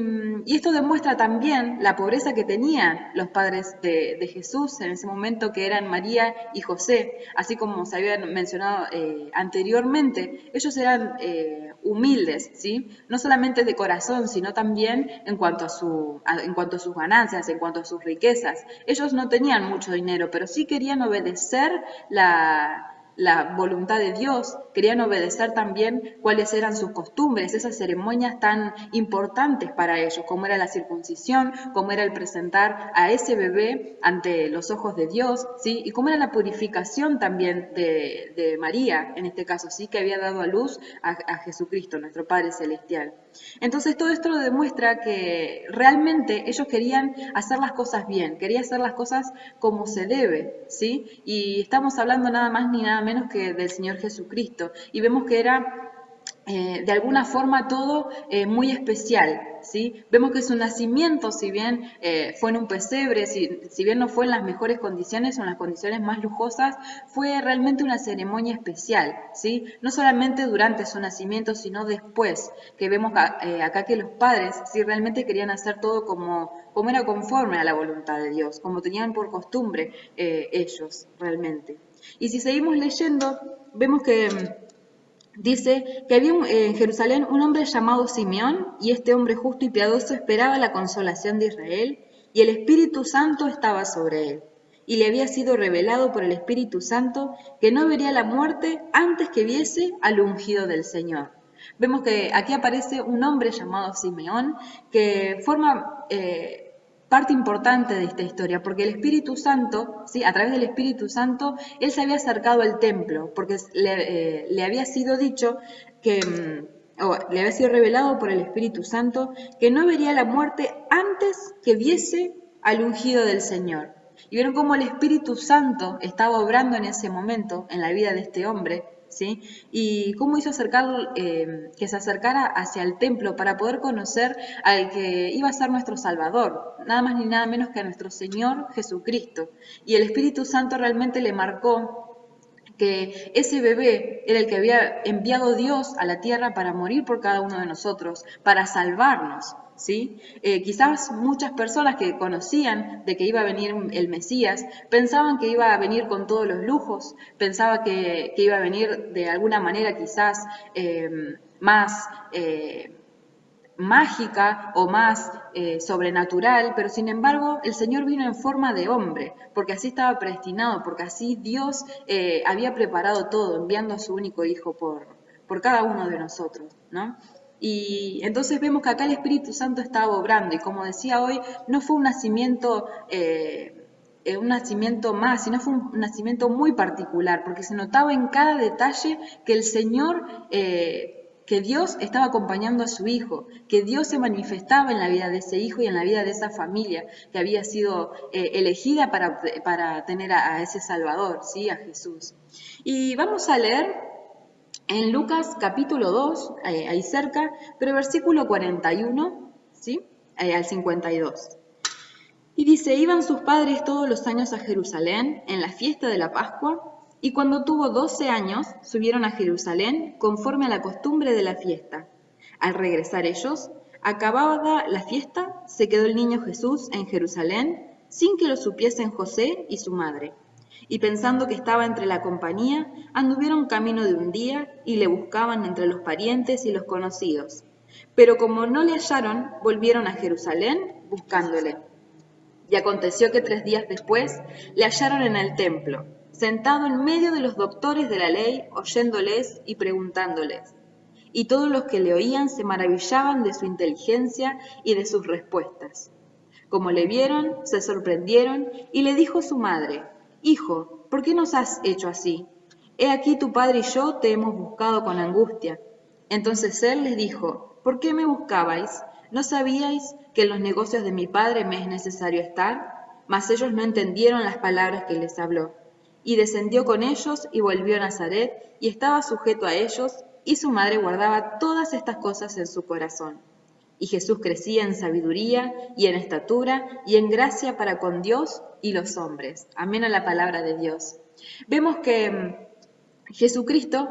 esto demuestra también la pobreza que tenían los padres de Jesús en ese momento, que eran María y José, así como se había mencionado anteriormente. Ellos eran humildes, ¿sí? No solamente de corazón, sino también en cuanto a sus ganancias, en cuanto a sus riquezas. Ellos no tenían mucho dinero, pero sí querían obedecer la voluntad de Dios, querían obedecer también cuáles eran sus costumbres, esas ceremonias tan importantes para ellos, como era la circuncisión, como era el presentar a ese bebé ante los ojos de Dios, ¿sí? Y cómo era la purificación también de María, en este caso, ¿sí?, que había dado a luz a Jesucristo, nuestro Padre Celestial. Entonces todo esto demuestra que realmente ellos querían hacer las cosas bien, querían hacer las cosas como se debe, ¿sí? Y estamos hablando nada más ni nada menos que del Señor Jesucristo. Y vemos que era de alguna forma todo muy especial, ¿sí? Vemos que su nacimiento, si bien fue en un pesebre, si bien no fue en las mejores condiciones o en las condiciones más lujosas, fue realmente una ceremonia especial, ¿sí? No solamente durante su nacimiento, sino después, que vemos acá que los padres sí realmente querían hacer todo como era conforme a la voluntad de Dios, como tenían por costumbre ellos realmente. Y si seguimos leyendo, vemos que dice que había en Jerusalén un hombre llamado Simeón, y este hombre justo y piadoso esperaba la consolación de Israel, y el Espíritu Santo estaba sobre él. Y le había sido revelado por el Espíritu Santo que no vería la muerte antes que viese al ungido del Señor. Vemos que aquí aparece un hombre llamado Simeón que forma parte importante de esta historia, porque el Espíritu Santo, ¿sí?, a través del Espíritu Santo, él se había acercado al templo, porque le había sido dicho que, le había sido revelado por el Espíritu Santo que no vería la muerte antes que viese al ungido del Señor. Y vieron cómo el Espíritu Santo estaba obrando en ese momento en la vida de este hombre, ¿sí? Y cómo hizo que se acercara hacia el templo para poder conocer al que iba a ser nuestro Salvador, nada más ni nada menos que a nuestro Señor Jesucristo. Y el Espíritu Santo realmente le marcó que ese bebé era el que había enviado Dios a la tierra para morir por cada uno de nosotros, para salvarnos, ¿sí? Quizás muchas personas que conocían de que iba a venir el Mesías pensaban que iba a venir con todos los lujos, pensaba que iba a venir de alguna manera quizás más mágica o más sobrenatural, pero sin embargo el Señor vino en forma de hombre, porque así estaba predestinado, porque así Dios había preparado todo, enviando a su único Hijo por cada uno de nosotros, ¿no? Y entonces vemos que acá el Espíritu Santo estaba obrando, y como decía hoy, no fue un nacimiento más, sino fue un nacimiento muy particular, porque se notaba en cada detalle que el Señor, que Dios estaba acompañando a su Hijo, que Dios se manifestaba en la vida de ese Hijo y en la vida de esa familia que había sido elegida para tener a ese Salvador, ¿sí?, a Jesús. Y vamos a leer en Lucas capítulo 2, ahí cerca, pero versículo 41, ¿sí?, al 52. Y dice, iban sus padres todos los años a Jerusalén en la fiesta de la Pascua, y cuando tuvo 12 años subieron a Jerusalén conforme a la costumbre de la fiesta. Al regresar ellos, acabada la fiesta, se quedó el niño Jesús en Jerusalén sin que lo supiesen José y su madre. Y pensando que estaba entre la compañía, anduvieron camino de un día y le buscaban entre los parientes y los conocidos. Pero como no le hallaron, volvieron a Jerusalén buscándole. Y aconteció que 3 días después le hallaron en el templo, sentado en medio de los doctores de la ley, oyéndoles y preguntándoles. Y todos los que le oían se maravillaban de su inteligencia y de sus respuestas. Como le vieron, se sorprendieron y le dijo su madre, «Hijo, ¿por qué nos has hecho así? He aquí tu padre y yo te hemos buscado con angustia». Entonces él les dijo, «¿Por qué me buscabais? ¿No sabíais que en los negocios de mi padre me es necesario estar?» Mas ellos no entendieron las palabras que les habló. Y descendió con ellos y volvió a Nazaret, y estaba sujeto a ellos, y su madre guardaba todas estas cosas en su corazón. Y Jesús crecía en sabiduría y en estatura y en gracia para con Dios y los hombres. Amén a la palabra de Dios. Vemos que Jesucristo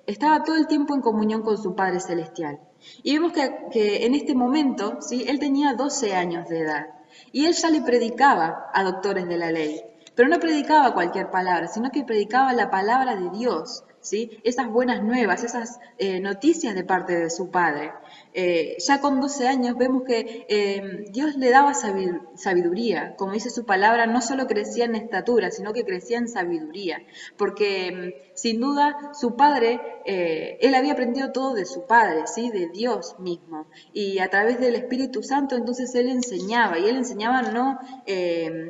estaba todo el tiempo en comunión con su Padre Celestial. Y vemos que en este momento, ¿sí?, él tenía 12 años de edad. Y él ya le predicaba a doctores de la ley. Pero no predicaba cualquier palabra, sino que predicaba la palabra de Dios, ¿sí? Esas buenas nuevas, esas noticias de parte de su Padre. Ya con 12 años vemos que Dios le daba sabiduría. Como dice su palabra, no solo crecía en estatura, sino que crecía en sabiduría. Porque sin duda su Padre, él había aprendido todo de su Padre, ¿sí?, de Dios mismo. Y a través del Espíritu Santo entonces él enseñaba. Y él enseñaba no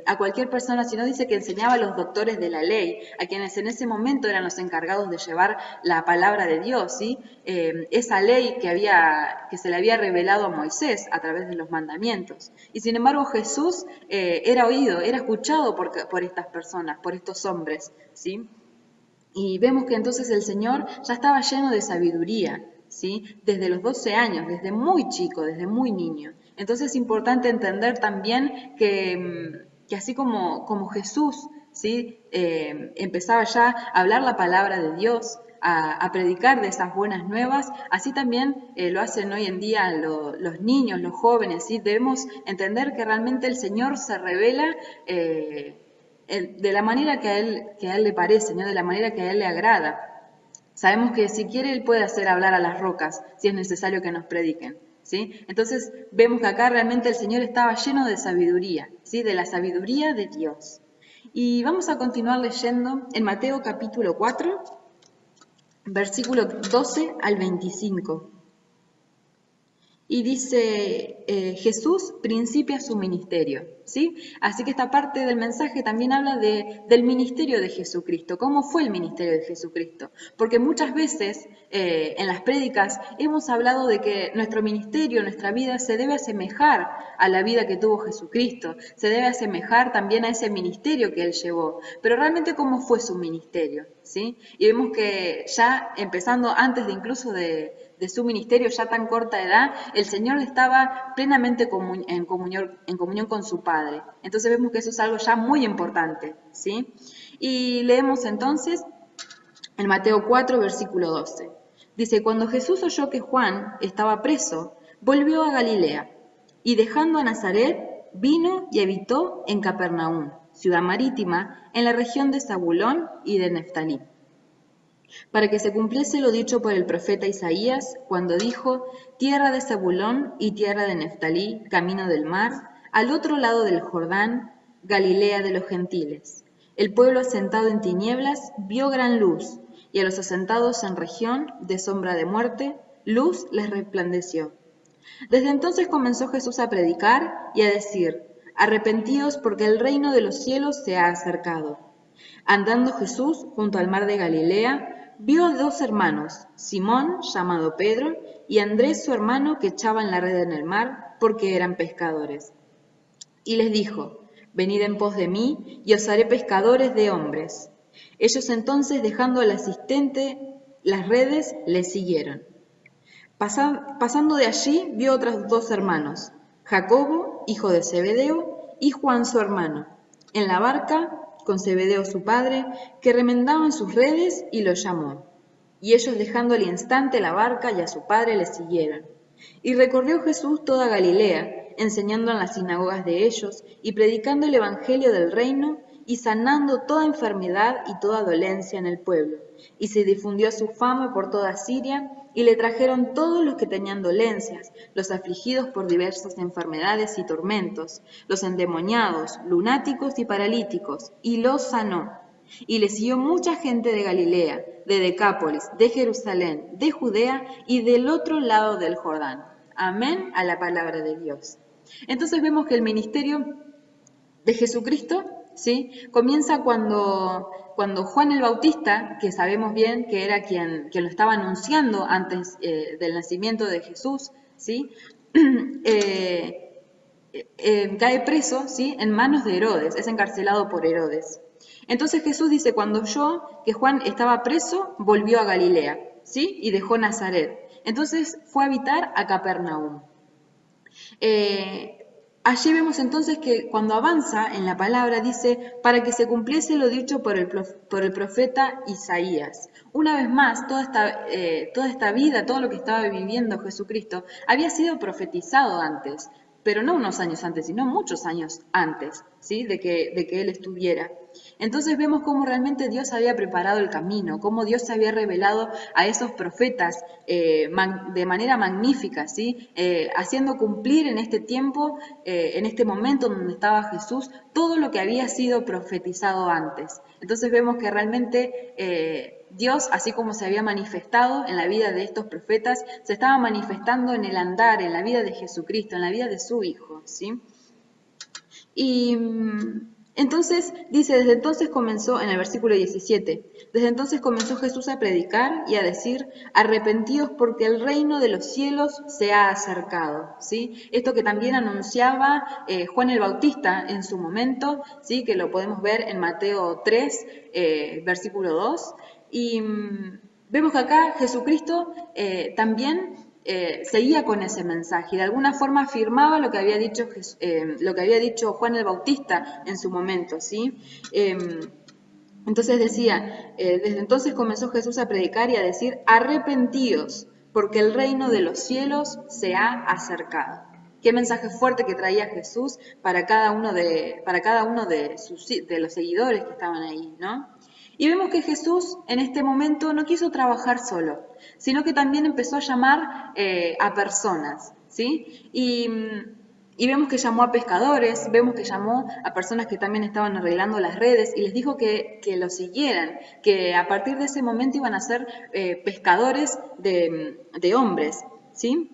a cualquier persona, sino dice que enseñaba a los doctores de la ley, a quienes en ese momento eran los encargados de llevar la palabra de Dios, ¿sí? Esa ley que se le había revelado a Moisés a través de los mandamientos. Y sin embargo Jesús era oído, era escuchado por estas personas, por estos hombres, ¿sí? Y vemos que entonces el Señor ya estaba lleno de sabiduría, ¿sí?, desde los 12 años, desde muy chico, desde muy niño. Entonces es importante entender también que así como Jesús, ¿sí?, empezaba ya a hablar la palabra de Dios, a predicar de esas buenas nuevas, así también lo hacen hoy en día los niños, los jóvenes, ¿sí? Debemos entender que realmente el Señor se revela de la manera que a él le parece, ¿no?, de la manera que a él le agrada. Sabemos que si quiere él puede hacer hablar a las rocas, si es necesario que nos prediquen, ¿sí? Entonces vemos que acá realmente el Señor estaba lleno de sabiduría, ¿sí?, de la sabiduría de Dios. Y vamos a continuar leyendo en Mateo capítulo 4, versículo 12 al 25. Y dice, Jesús principia su ministerio, ¿sí? Así que esta parte del mensaje también habla del ministerio de Jesucristo. ¿Cómo fue el ministerio de Jesucristo? Porque muchas veces en las prédicas hemos hablado de que nuestro ministerio, nuestra vida, se debe asemejar a la vida que tuvo Jesucristo. Se debe asemejar también a ese ministerio que Él llevó. Pero realmente, ¿cómo fue su ministerio? ¿Sí? Y vemos que ya empezando antes de incluso de su ministerio, ya tan corta edad, el Señor estaba plenamente en comunión con su Padre. Entonces vemos que eso es algo ya muy importante, ¿sí? Y leemos entonces en Mateo 4, versículo 12. Dice, cuando Jesús oyó que Juan estaba preso, volvió a Galilea, y dejando a Nazaret, vino y habitó en Capernaum, ciudad marítima, en la región de Zabulón y de Neftalí, para que se cumpliese lo dicho por el profeta Isaías, cuando dijo, tierra de Zabulón y tierra de Neftalí, camino del mar, al otro lado del Jordán, Galilea de los gentiles. El pueblo asentado en tinieblas vio gran luz, y a los asentados en región de sombra de muerte, luz les resplandeció. Desde entonces comenzó Jesús a predicar y a decir, arrepentíos porque el reino de los cielos se ha acercado. Andando Jesús junto al mar de Galilea, vio a 2 hermanos, Simón, llamado Pedro, y Andrés su hermano, que echaban la red en el mar, porque eran pescadores. Y les dijo, venid en pos de mí, y os haré pescadores de hombres. Ellos entonces, dejando al asistente las redes, le siguieron. Pasando de allí, vio otros 2 hermanos, Jacobo, hijo de Zebedeo, y Juan su hermano, en la barca, con Zebedeo su padre, que remendaban sus redes, y los llamó. Y ellos, dejando al instante la barca y a su padre, le siguieron. Y recorrió Jesús toda Galilea, enseñando en las sinagogas de ellos, y predicando el evangelio del reino, y sanando toda enfermedad y toda dolencia en el pueblo. Y se difundió su fama por toda Siria, y le trajeron todos los que tenían dolencias, los afligidos por diversas enfermedades y tormentos, los endemoniados, lunáticos y paralíticos, y los sanó. Y le siguió mucha gente de Galilea, de Decápolis, de Jerusalén, de Judea y del otro lado del Jordán. Amén a la palabra de Dios. Entonces vemos que el ministerio de Jesucristo, ¿sí?, comienza cuando Juan el Bautista, que sabemos bien que era quien lo estaba anunciando antes del nacimiento de Jesús, ¿sí?, cae preso, ¿sí?, en manos de Herodes, es encarcelado por Herodes. Entonces Jesús dice, cuando oyó que Juan estaba preso, volvió a Galilea, ¿sí?, y dejó Nazaret. Entonces fue a habitar a Capernaum. Allí vemos entonces que cuando avanza en la palabra dice, para que se cumpliese lo dicho por el profeta Isaías. Una vez más, toda esta vida, todo lo que estaba viviendo Jesucristo, había sido profetizado antes, pero no unos años antes, sino muchos años antes, ¿sí?, de que Él estuviera. Entonces vemos cómo realmente Dios había preparado el camino, cómo Dios se había revelado a esos profetas de manera magnífica, ¿sí?, haciendo cumplir en este tiempo, en este momento donde estaba Jesús, todo lo que había sido profetizado antes. Entonces vemos que realmente Dios, así como se había manifestado en la vida de estos profetas, se estaba manifestando en el andar, en la vida de Jesucristo, en la vida de su Hijo, ¿sí? Y entonces dice, desde entonces comenzó, en el versículo 17, desde entonces comenzó Jesús a predicar y a decir, arrepentidos porque el reino de los cielos se ha acercado, ¿sí? Esto que también anunciaba Juan el Bautista en su momento, ¿sí?, que lo podemos ver en Mateo 3, versículo 2, y vemos que acá Jesucristo también seguía con ese mensaje y de alguna forma afirmaba lo que había dicho Juan el Bautista en su momento, ¿sí? Entonces decía, desde entonces comenzó Jesús a predicar y a decir, arrepentíos, porque el reino de los cielos se ha acercado. Qué mensaje fuerte que traía Jesús para cada uno de los seguidores que estaban ahí, ¿no? Y vemos que Jesús en este momento no quiso trabajar solo, sino que también empezó a llamar a personas, ¿sí? Y vemos que llamó a pescadores, vemos que llamó a personas que también estaban arreglando las redes y les dijo que lo siguieran, que a partir de ese momento iban a ser pescadores de hombres, ¿sí?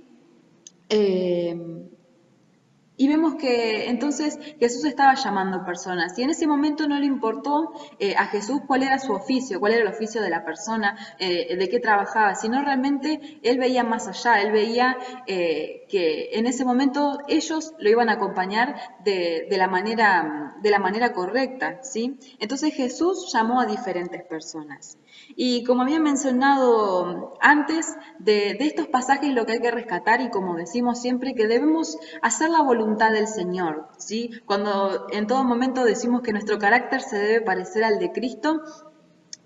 Y vemos que entonces Jesús estaba llamando personas y en ese momento no le importó a Jesús cuál era su oficio, cuál era el oficio de la persona, de qué trabajaba, sino realmente él veía más allá, él veía que en ese momento ellos lo iban a acompañar de la manera correcta, ¿sí? Entonces Jesús llamó a diferentes personas. Y como había mencionado antes, de estos pasajes lo que hay que rescatar, y como decimos siempre, que debemos hacer la voluntad del Señor, ¿sí? Cuando en todo momento decimos que nuestro carácter se debe parecer al de Cristo,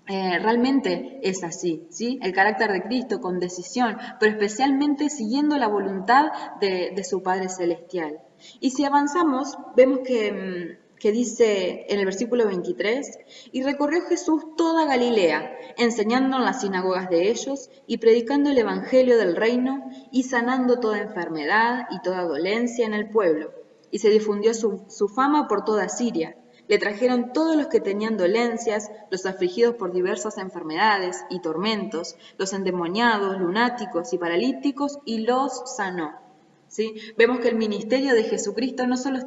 realmente es así, ¿sí? El carácter de Cristo con decisión, pero especialmente siguiendo la voluntad de su Padre Celestial. Y si avanzamos, vemos que dice en el versículo 23, y recorrió Jesús toda Galilea, enseñando en las sinagogas de ellos y predicando el evangelio del reino y sanando toda enfermedad y toda dolencia en el pueblo. Y se difundió su fama por toda Siria. Le trajeron todos los que tenían dolencias, los afligidos por diversas enfermedades y tormentos, los endemoniados, lunáticos y paralíticos, y los sanó. ¿Sí? Vemos que el ministerio de Jesucristo no solo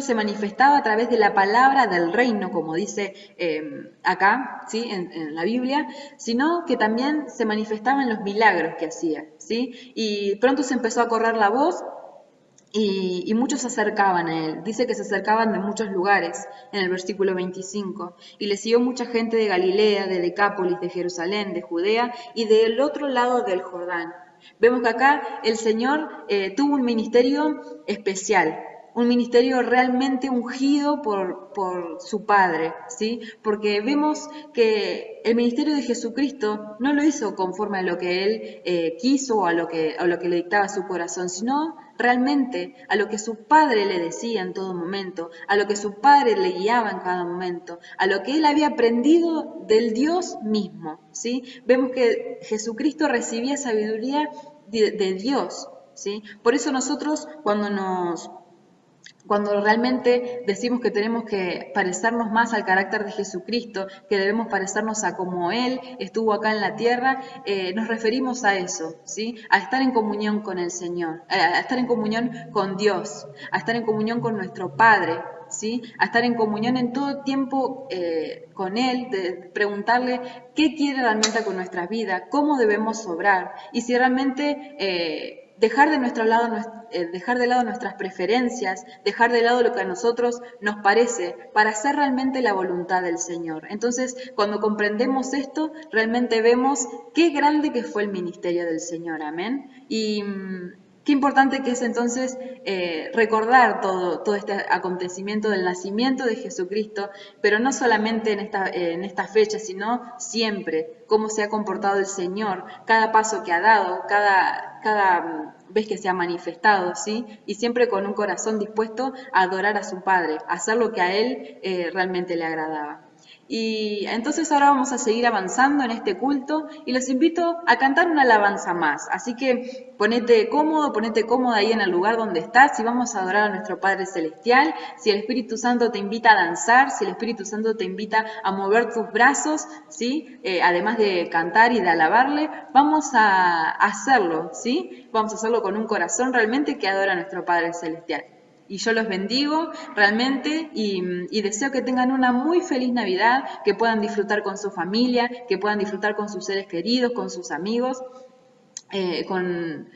se manifestaba a través de la palabra del reino, como dice acá, ¿sí?, en la Biblia, sino que también se manifestaba en los milagros que hacía, ¿sí? Y pronto se empezó a correr la voz y muchos se acercaban a él. Dice que se acercaban de muchos lugares, en el versículo 25. Y le siguió mucha gente de Galilea, de Decápolis, de Jerusalén, de Judea y del otro lado del Jordán. Vemos que acá el Señor tuvo un ministerio especial, un ministerio realmente ungido por su Padre, ¿sí? Porque vemos que el ministerio de Jesucristo no lo hizo conforme a lo que Él quiso o a lo que le dictaba su corazón, sino realmente a lo que su Padre le decía en todo momento, a lo que su Padre le guiaba en cada momento, a lo que Él había aprendido del Dios mismo, ¿sí? Vemos que Jesucristo recibía sabiduría de Dios, ¿sí? Por eso nosotros cuando nos Cuando realmente decimos que tenemos que parecernos más al carácter de Jesucristo, que debemos parecernos a como Él estuvo acá en la tierra, nos referimos a eso, ¿sí? A estar en comunión con el Señor, a estar en comunión con Dios, a estar en comunión con nuestro Padre, ¿sí? A estar en comunión en todo tiempo con Él, de preguntarle qué quiere realmente con nuestra vida, cómo debemos obrar y si realmente dejar de lado nuestras preferencias, dejar de lado lo que a nosotros nos parece, para hacer realmente la voluntad del Señor. Entonces, cuando comprendemos esto, realmente vemos qué grande que fue el ministerio del Señor, amén. Y qué importante que es entonces recordar todo este acontecimiento del nacimiento de Jesucristo, pero no solamente en esta fecha, sino siempre, cómo se ha comportado el Señor, cada paso que ha dado, cada vez que se ha manifestado, ¿sí? Y siempre con un corazón dispuesto a adorar a su Padre, a hacer lo que a Él realmente le agradaba. Y entonces ahora vamos a seguir avanzando en este culto y los invito a cantar una alabanza más. Así que ponete cómodo, ponete cómoda ahí en el lugar donde estás y vamos a adorar a nuestro Padre Celestial. Si el Espíritu Santo te invita a danzar, si el Espíritu Santo te invita a mover tus brazos, ¿sí? Además de cantar y de alabarle, vamos a hacerlo, ¿sí? Vamos a hacerlo con un corazón realmente que adora a nuestro Padre Celestial. Y yo los bendigo realmente y deseo que tengan una muy feliz Navidad, que puedan disfrutar con su familia, que puedan disfrutar con sus seres queridos, con sus amigos, con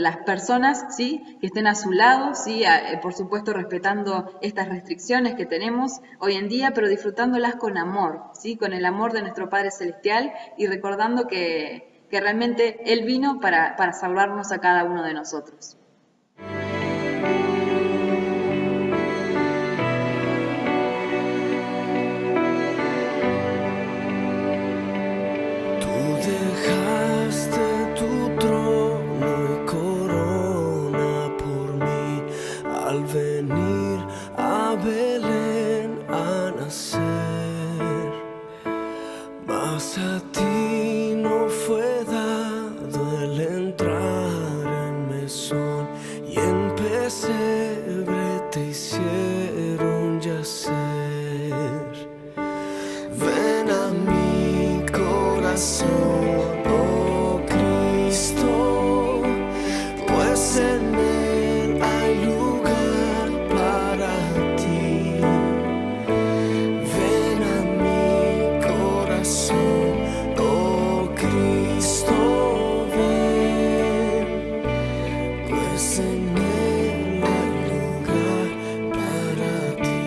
las personas, ¿sí? Que estén a su lado, ¿sí? Por supuesto respetando estas restricciones que tenemos hoy en día, pero disfrutándolas con amor, ¿sí? Con el amor de nuestro Padre Celestial y recordando que realmente Él vino para salvarnos a cada uno de nosotros. Dejaste tu trono y corona por mí al venir a Belén a nacer, mas a ti no fue dado el entrar en mesón y en pesebre te hicieron yacer. Ven a mi corazón, oh Cristo, pues en él hay lugar para ti. Ven a mi corazón, oh Cristo, ven, pues en él hay lugar para ti.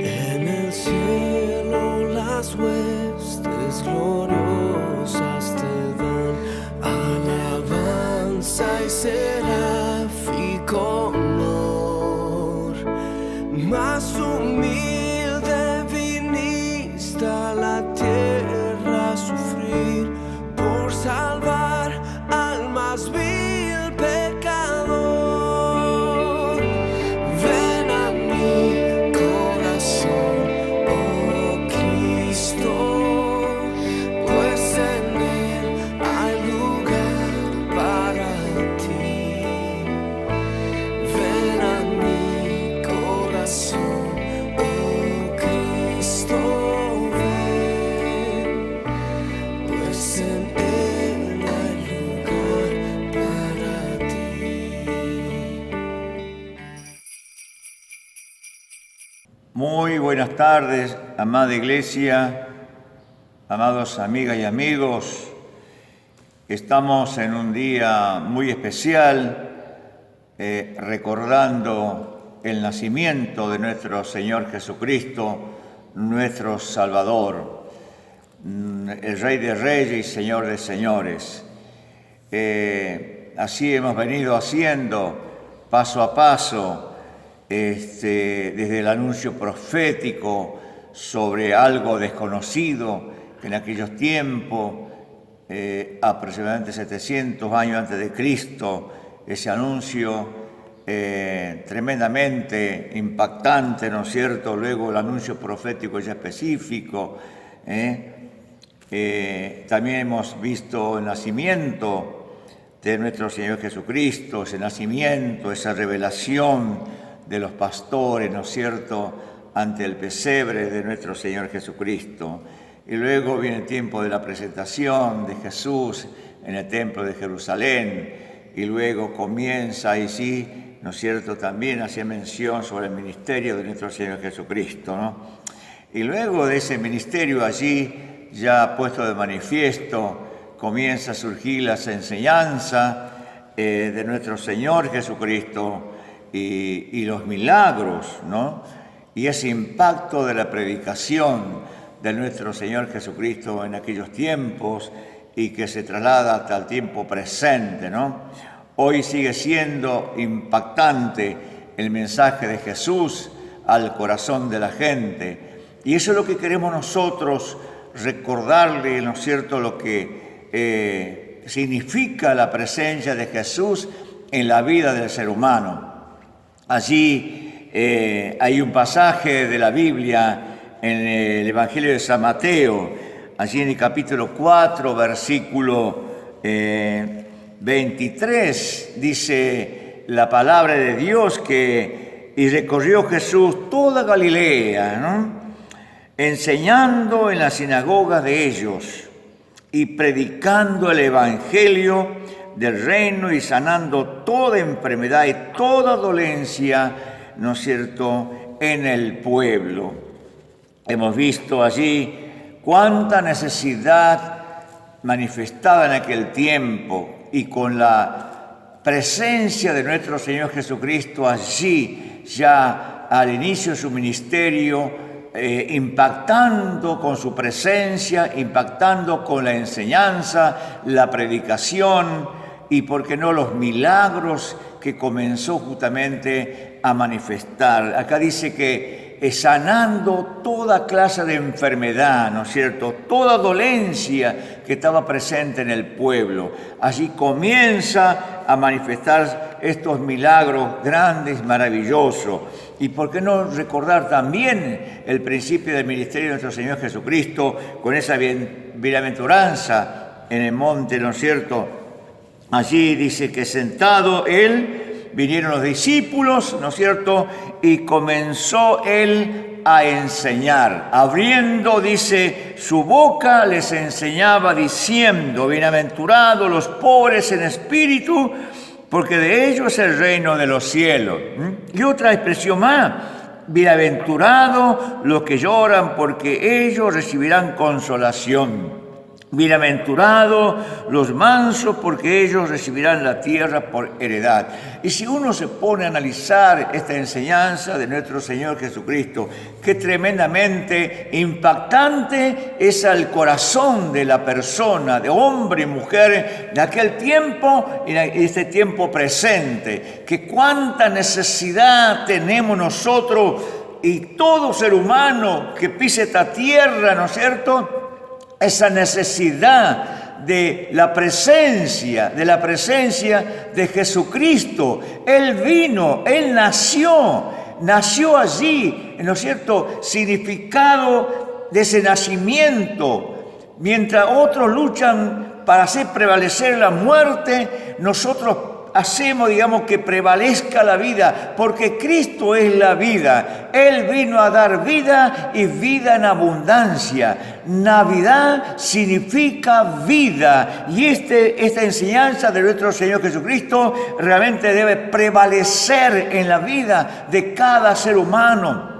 En el cielo las huestes gloriosas te dan alabanza y seráfico honor. Más humilde viniste a la tierra a sufrir por salvar al más vil pecador. Ven a mi corazón, oh Cristo, pues en él hay lugar para ti. Ven a mi corazón, oh Cristo, ven, pues en él hay lugar para ti. Muy buenas tardes, amada iglesia, amados amigas y amigos. Estamos en un día muy especial, recordando el nacimiento de nuestro Señor Jesucristo, nuestro Salvador, el Rey de Reyes y Señor de Señores. Así hemos venido haciendo paso a paso, desde el anuncio profético sobre algo desconocido que en aquellos tiempos, aproximadamente 700 años antes de Cristo, ese anuncio tremendamente impactante, ¿no es cierto? Luego el anuncio profético ya específico. También hemos visto el nacimiento de nuestro Señor Jesucristo, ese nacimiento, esa revelación de los pastores, ¿no es cierto?, ante el pesebre de nuestro Señor Jesucristo. Y luego viene el tiempo de la presentación de Jesús en el templo de Jerusalén, y luego comienza ahí sí, ¿no es cierto?, también hacía mención sobre el ministerio de nuestro Señor Jesucristo, ¿no? Y luego de ese ministerio allí, ya puesto de manifiesto, comienza a surgir la enseñanza de nuestro Señor Jesucristo y los milagros, ¿no? Y ese impacto de la predicación de nuestro Señor Jesucristo en aquellos tiempos y que se traslada hasta el tiempo presente, ¿no? Hoy sigue siendo impactante el mensaje de Jesús al corazón de la gente. Y eso es lo que queremos nosotros recordarle, ¿no es cierto?, lo que significa la presencia de Jesús en la vida del ser humano. Allí hay un pasaje de la Biblia en el Evangelio de San Mateo, allí en el capítulo 4, versículo 23, dice la palabra de Dios que y recorrió Jesús toda Galilea, ¿no?, enseñando en las sinagogas de ellos y predicando el evangelio del reino y sanando toda enfermedad y toda dolencia, ¿no es cierto?, en el pueblo. Hemos visto allí cuánta necesidad manifestada en aquel tiempo, y con la presencia de nuestro Señor Jesucristo allí, ya al inicio de su ministerio, impactando con su presencia, impactando con la enseñanza, la predicación y, por qué no, los milagros que comenzó justamente a manifestar. Acá dice que sanando toda clase de enfermedad, ¿no es cierto?, toda dolencia que estaba presente en el pueblo. Allí comienza a manifestar estos milagros grandes, maravillosos. Y por qué no recordar también el principio del ministerio de nuestro Señor Jesucristo con esa bienaventuranza en el monte, ¿no es cierto? Allí dice que sentado él, vinieron los discípulos, ¿no es cierto?, y comenzó él a enseñar. Abriendo, dice, su boca les enseñaba diciendo: bienaventurados los pobres en espíritu, porque de ellos es el reino de los cielos. Y otra expresión más: bienaventurados los que lloran, porque ellos recibirán consolación. Bienaventurados los mansos, porque ellos recibirán la tierra por heredad. Y si uno se pone a analizar esta enseñanza de nuestro Señor Jesucristo, qué tremendamente impactante es al corazón de la persona, de hombre y mujer de aquel tiempo y este tiempo presente, que cuánta necesidad tenemos nosotros y todo ser humano que pise esta tierra, ¿no es cierto?, esa necesidad de la presencia de Jesucristo. Él vino, Él nació allí, ¿no es cierto?, significado de ese nacimiento. Mientras otros luchan para hacer prevalecer la muerte, nosotros hacemos, digamos, que prevalezca la vida, porque Cristo es la vida. Él vino a dar vida y vida en abundancia. Navidad significa vida, y esta enseñanza de nuestro Señor Jesucristo realmente debe prevalecer en la vida de cada ser humano,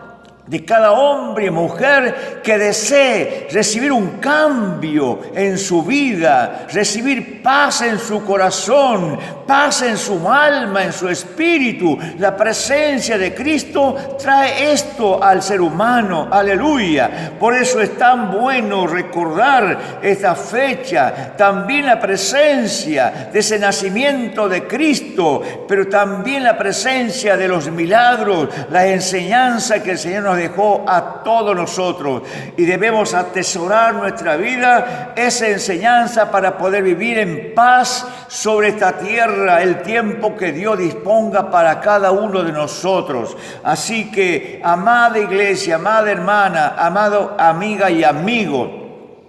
de cada hombre y mujer que desee recibir un cambio en su vida, recibir paz en su corazón, paz en su alma, en su espíritu. La presencia de Cristo trae esto al ser humano. Aleluya. Por eso es tan bueno recordar esta fecha, también la presencia de ese nacimiento de Cristo, pero también la presencia de los milagros, la enseñanza que el Señor nos dejó a todos nosotros, y debemos atesorar nuestra vida, esa enseñanza, para poder vivir en paz sobre esta tierra el tiempo que Dios disponga para cada uno de nosotros. Así que, amada iglesia, amada hermana, amado amiga y amigo,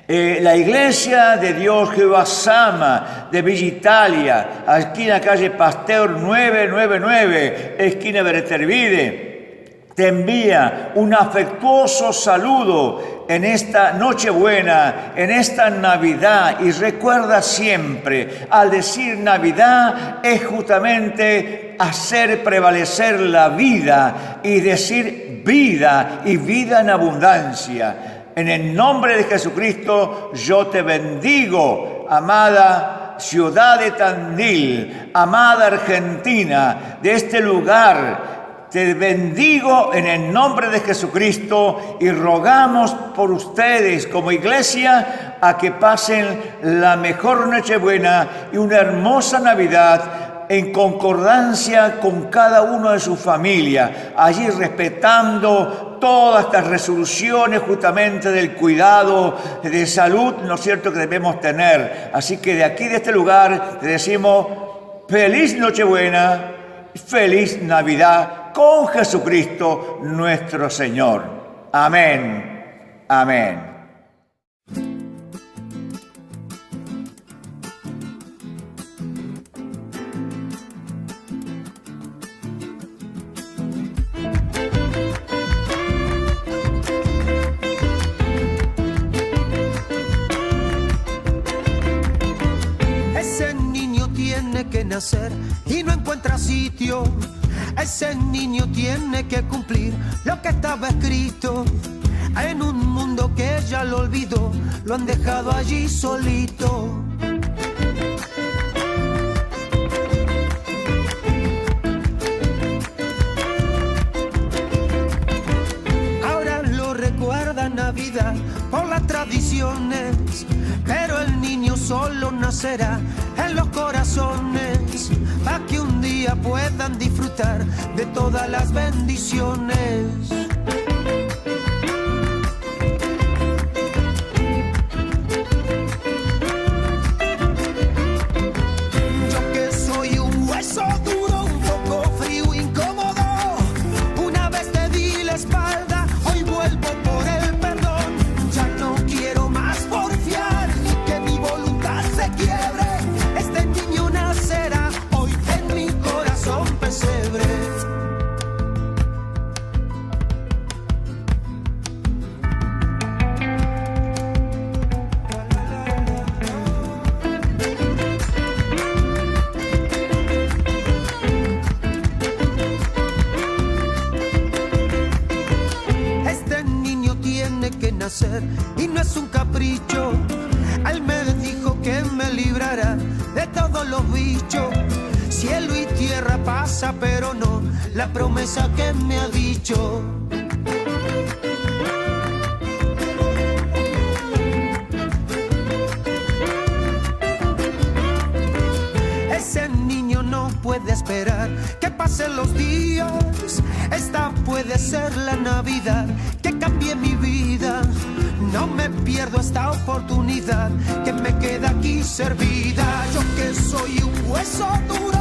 La iglesia de Dios Jehová Sama de Villa Italia, aquí en la calle Pasteur 999, esquina Beretervide, te envía un afectuoso saludo en esta Nochebuena, en esta Navidad. Y recuerda siempre, al decir Navidad es justamente hacer prevalecer la vida y decir vida y vida en abundancia. En el nombre de Jesucristo yo te bendigo, amada ciudad de Tandil, amada Argentina, de este lugar. Te bendigo en el nombre de Jesucristo y rogamos por ustedes como iglesia a que pasen la mejor Nochebuena y una hermosa Navidad en concordancia con cada uno de su familia, allí respetando todas estas resoluciones justamente del cuidado de salud, ¿no es cierto?, que debemos tener. Así que de aquí, de este lugar, te decimos feliz Nochebuena, feliz Navidad con Jesucristo nuestro Señor. Amén. Amén. Que nacer y no encuentra sitio. Ese niño tiene que cumplir lo que estaba escrito. En un mundo que ya lo olvidó, lo han dejado allí solito. Ahora lo recuerda Navidad por las tradiciones, pero el niño solo nacerá en los corazones, para que un día puedan disfrutar de todas las bendiciones. Yo que soy un hueso duro, un poco frío, incómodo, una vez te di la espalda, hoy vuelvo por el perdón. Ya no quiero más porfiar, que mi voluntad se quiebre. Este niño nacerá hoy en mi corazón pesebre. Este niño tiene que nacer y no es un capricho. Él me dijo que me librará de todos los bichos. Cielo y tierra pasa, pero no la promesa que me ha dicho. Ese niño no puede esperar que pasen los días. Esta puede ser la Navidad que cambie mi vida. No me pierdo esta oportunidad que me queda aquí servida. Yo que soy un hueso duro,